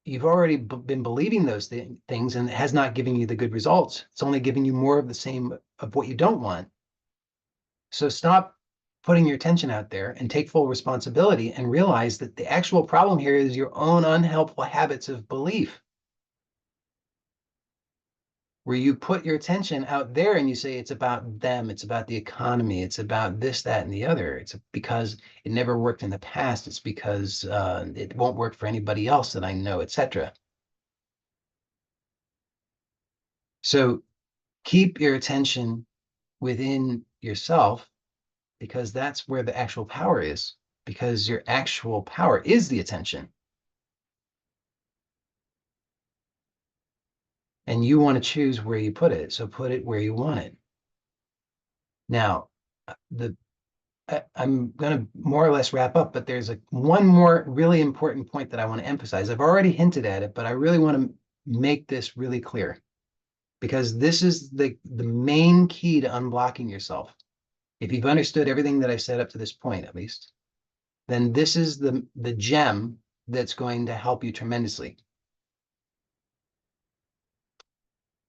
you've already been believing those things, and it has not given you the good results. It's only giving you more of the same of what you don't want. So stop putting your attention out there and take full responsibility and realize that the actual problem here is your own unhelpful habits of belief, where you put your attention out there and you say it's about them, it's about the economy, it's about this, that, and the other. It's because it never worked in the past. It's because it won't work for anybody else that I know, etc. So keep your attention within yourself, because that's where the actual power is, because your actual power is the attention. And you want to choose where you put it. So put it where you want it. Now, I'm going to more or less wrap up, but there's one more really important point that I want to emphasize. I've already hinted at it, but I really want to make this really clear, because this is the main key to unblocking yourself. If you've understood everything that I said up to this point, at least, then this is the gem that's going to help you tremendously.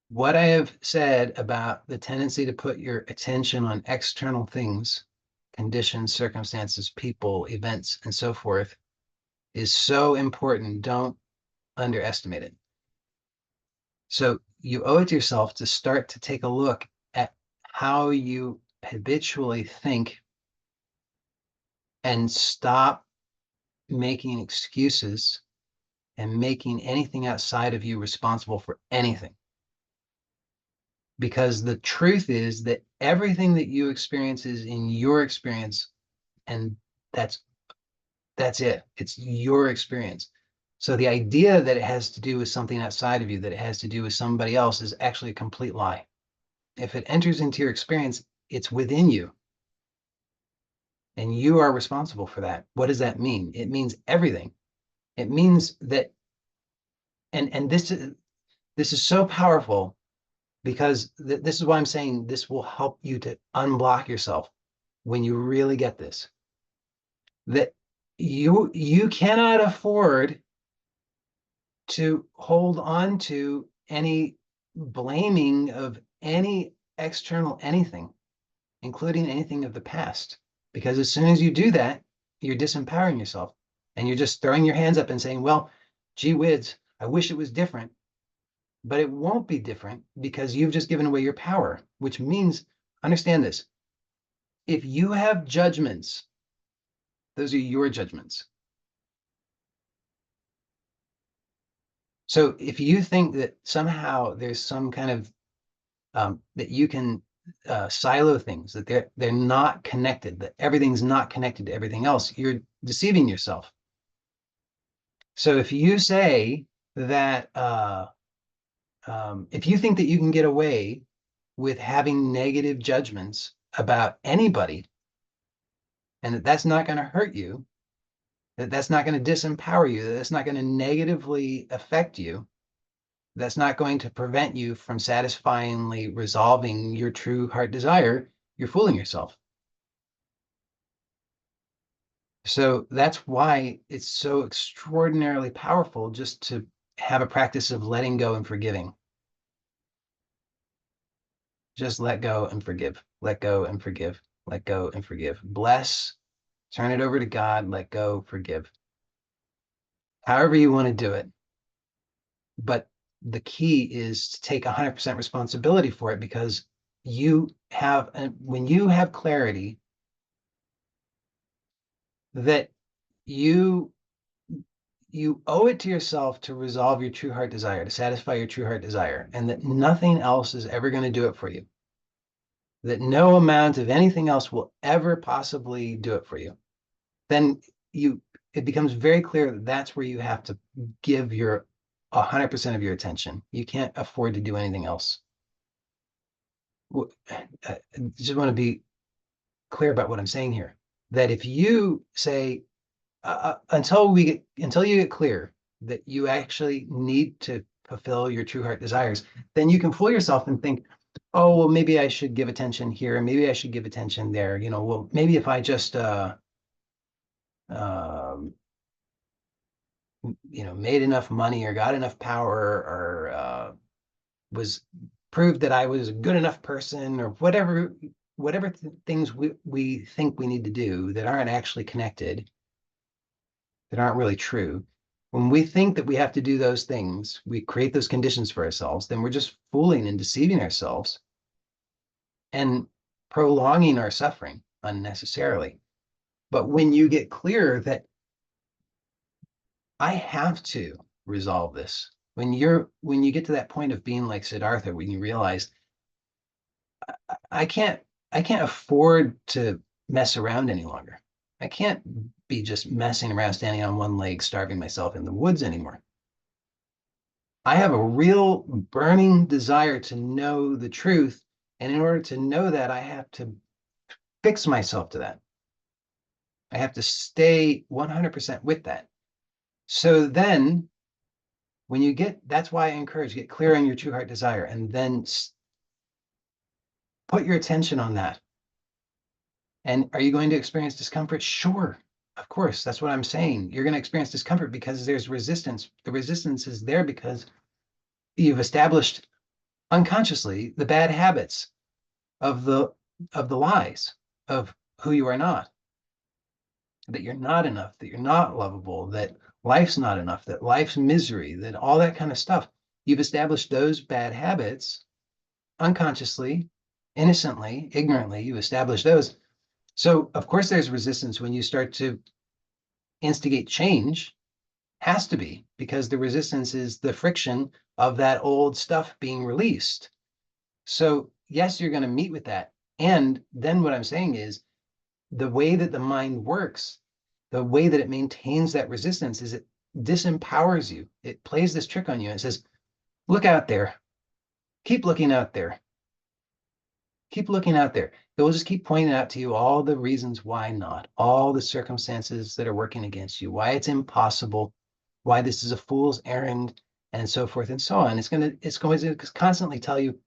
What I have said about the tendency to put your attention on external things, conditions, circumstances, people, events, and so forth, is so important. Don't underestimate it. So you owe it to yourself to start to take a look at how you habitually think and stop making excuses and making anything outside of you responsible for anything. Because the truth is that everything that you experience is in your experience, and that's it. It's your experience. So the idea that it has to do with something outside of you, that it has to do with somebody else, is actually a complete lie. If it enters into your experience, it's within you, and you are responsible for that. What does that mean? It means everything. It means that, and this is so powerful, because this is why I'm saying this will help you to unblock yourself when you really get this, that you cannot afford to hold on to any blaming of any external anything, including anything of the past. Because as soon as you do that, you're disempowering yourself, and you're just throwing your hands up and saying, well, gee whiz, I wish it was different. But it won't be different, because you've just given away your power, which means, understand this, if you have judgments, those are your judgments. So if you think that somehow there's some kind of that you can silo things, that they're not connected, that everything's not connected to everything else, you're deceiving yourself. So if you say that if you think that you can get away with having negative judgments about anybody, and that's not going to hurt you, that's not going to disempower you, that's not going to negatively affect you, that's not going to prevent you from satisfyingly resolving your true heart desire, you're fooling yourself. So that's why it's so extraordinarily powerful just to have a practice of letting go and forgiving. Just let go and forgive, let go and forgive, let go and forgive. Bless, turn it over to God, let go, forgive. However you want to do it. But the key is to take 100% responsibility for it, because when you have clarity that you you owe it to yourself to resolve your true heart desire, to satisfy your true heart desire, and that nothing else is ever going to do it for you, that no amount of anything else will ever possibly do it for you, then it becomes very clear that that's where you have to give your 100% of your attention. You can't afford to do anything else. I just want to be clear about what I'm saying here. That if you say, until you get clear that you actually need to fulfill your true heart desires, then you can fool yourself and think, oh, well, maybe I should give attention here, and maybe I should give attention there. Well, maybe if I just um, made enough money or got enough power or was proved that I was a good enough person or whatever things we think we need to do that aren't actually connected, that aren't really true. When we think that we have to do those things, we create those conditions for ourselves, then we're just fooling and deceiving ourselves and prolonging our suffering unnecessarily. But when you get clear that I have to resolve this, when you get to that point of being like Siddhartha, when you realize I can't I can't afford to mess around any longer. I can't be just messing around standing on one leg, starving myself in the woods anymore. I have a real burning desire to know the truth. And in order to know that, I have to fix myself to that. I have to stay 100% with that. So then that's why I encourage, get clear on your true heart desire and then put your attention on that. And are you going to experience discomfort? Sure. Of course, that's what I'm saying. You're going to experience discomfort because there's resistance. The resistance is there because you've established unconsciously the bad habits of the lies of who you are not, that you're not enough, that you're not lovable, that life's not enough, that life's misery, that all that kind of stuff. You've established those bad habits unconsciously, innocently, ignorantly. You establish those. So of course there's resistance when you start to instigate change. Has to be, because the resistance is the friction of that old stuff being released. So yes, you're going to meet with that. And then what I'm saying is the way that the mind works, the way that it maintains that resistance is it disempowers you. It plays this trick on you and says, look out there, keep looking out there, keep looking out there. It will just keep pointing out to you all the reasons why not, all the circumstances that are working against you, why it's impossible, why this is a fool's errand, and so forth and so on. It's going to constantly tell you,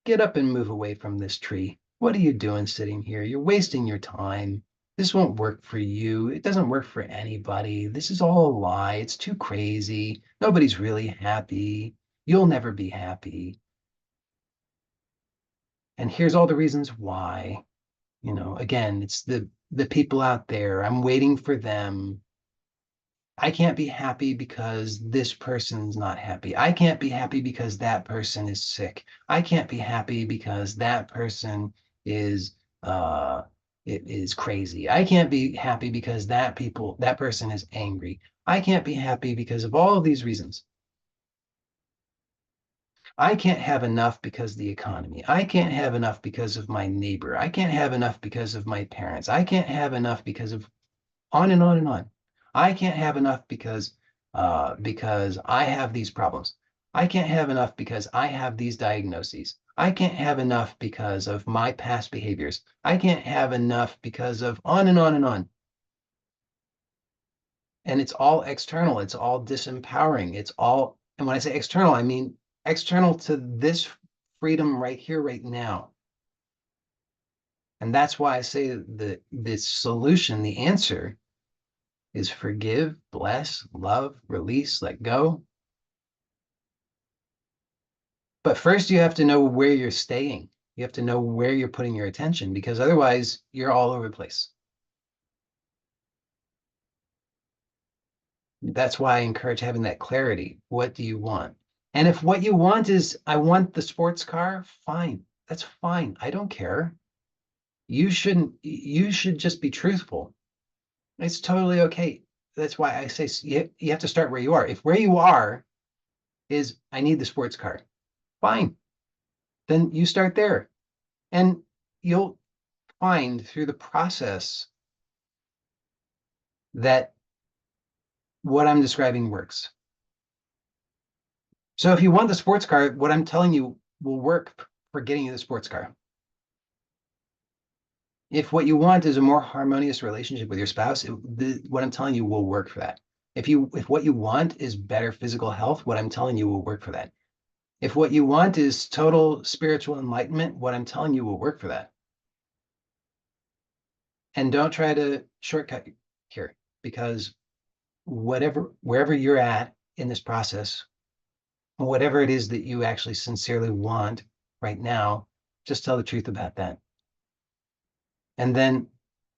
get up and move away from this tree. What are you doing sitting here? You're wasting your time. This won't work for you. It doesn't work for anybody. This is all a lie. It's too crazy. Nobody's really happy. You'll never be happy. And here's all the reasons why. Again, it's the people out there. I'm waiting for them. I can't be happy because this person's not happy. I can't be happy because that person is sick. I can't be happy because that person is uh it is crazy. I can't be happy because that person is angry. I can't be happy because of all of these reasons. I can't have enough because of the economy. I can't have enough because of my neighbor. I can't have enough because of my parents. I can't have enough because of on and on and on. I can't have enough because I have these problems. I can't have enough because I have these diagnoses. I can't have enough because of my past behaviors. I can't have enough because of on and on and on. And it's all external. It's all disempowering. And when I say external, I mean external to this freedom right here, right now. And that's why I say the solution, the answer is forgive, bless, love, release, let go. But first, you have to know where you're staying. You have to know where you're putting your attention, because otherwise, you're all over the place. That's why I encourage having that clarity. What do you want? And if what you want is, I want the sports car, fine. That's fine. I don't care. You should just be truthful. It's totally okay. That's why I say you have to start where you are. If where you are is I need the sports car, fine. Then you start there. And you'll find through the process that what I'm describing works. So if you want the sports car, what I'm telling you will work for getting you the sports car. If what you want is a more harmonious relationship with your spouse, what I'm telling you will work for that. If what you want is better physical health, what I'm telling you will work for that. If what you want is total spiritual enlightenment, what I'm telling you will work for that. And don't try to shortcut here, because wherever you're at in this process, whatever it is that you actually sincerely want right now, just tell the truth about that. And then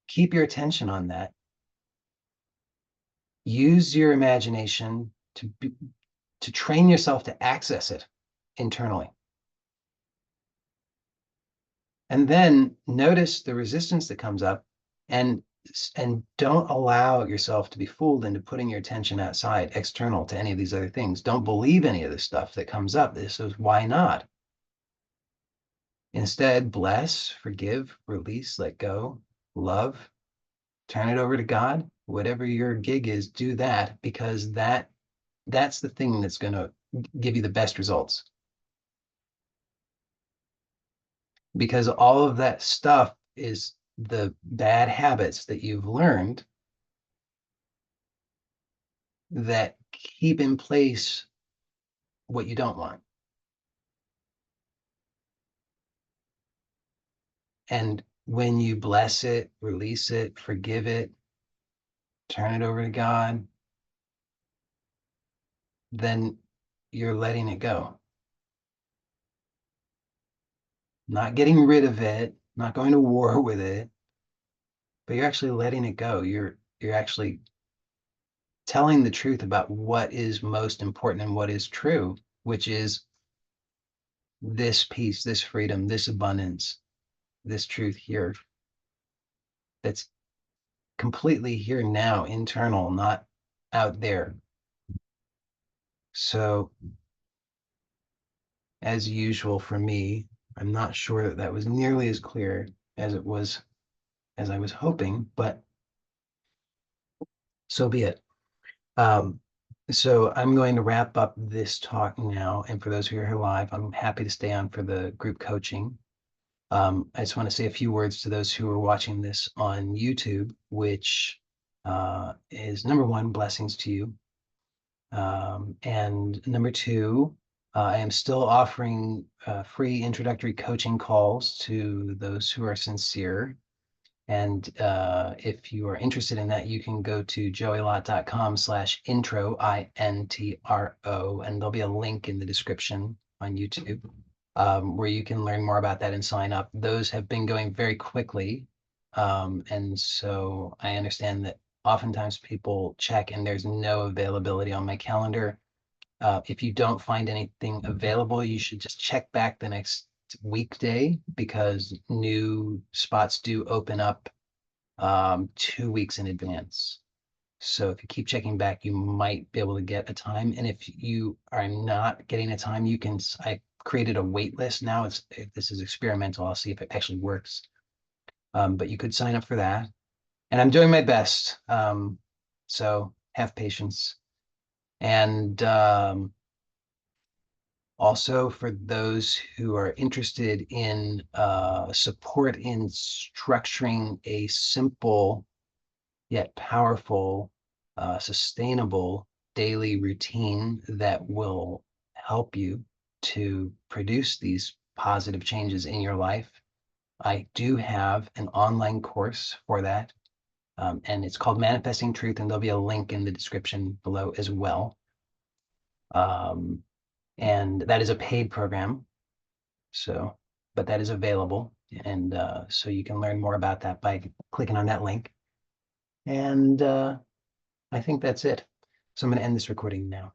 keep your attention on that. Use your imagination to train yourself to access it internally. And then notice the resistance that comes up, and don't allow yourself to be fooled into putting your attention outside, external to any of these other things. Don't believe any of this stuff that comes up. This is why not. Instead, bless, forgive, release, let go, love, turn it over to God. Whatever your gig is, do that, because that's the thing that's going to give you the best results. Because all of that stuff is the bad habits that you've learned that keep in place what you don't want. And when you bless it, release it, forgive it, turn it over to God, then you're letting it go. Not getting rid of it, not going to war with it, but you're actually letting it go. You're actually telling the truth about what is most important and what is true, which is this peace, this freedom, this abundance, this truth here that's completely here now, internal, not out there. So, as usual for me, I'm not sure that that was nearly as clear as it was, as I was hoping, but so be it. Um, so I'm going to wrap up this talk now. And for those who are here live, I'm happy to stay on for the group coaching. I just want to say a few words to those who are watching this on YouTube, which is number one, blessings to you. And number two, I am still offering free introductory coaching calls to those who are sincere. And if you are interested in that, you can go to joeylott.com/intro, INTRO, and there'll be a link in the description on YouTube where you can learn more about that and sign up. Those have been going very quickly. And so I understand that oftentimes people check and there's no availability on my calendar. If you don't find anything available, you should just check back the next weekday, because new spots do open up 2 weeks in advance. So if you keep checking back, you might be able to get a time. And if you are not getting a time, I created a wait list now. This is experimental. I'll see if it actually works. But you could sign up for that. And I'm doing my best. So have patience. And also, for those who are interested in support in structuring a simple yet powerful, sustainable daily routine that will help you to produce these positive changes in your life, I do have an online course for that. And it's called Manifesting Truth, and there'll be a link in the description below as well. And that is a paid program. So, but that is available. And so you can learn more about that by clicking on that link. And I think that's it. So I'm going to end this recording now.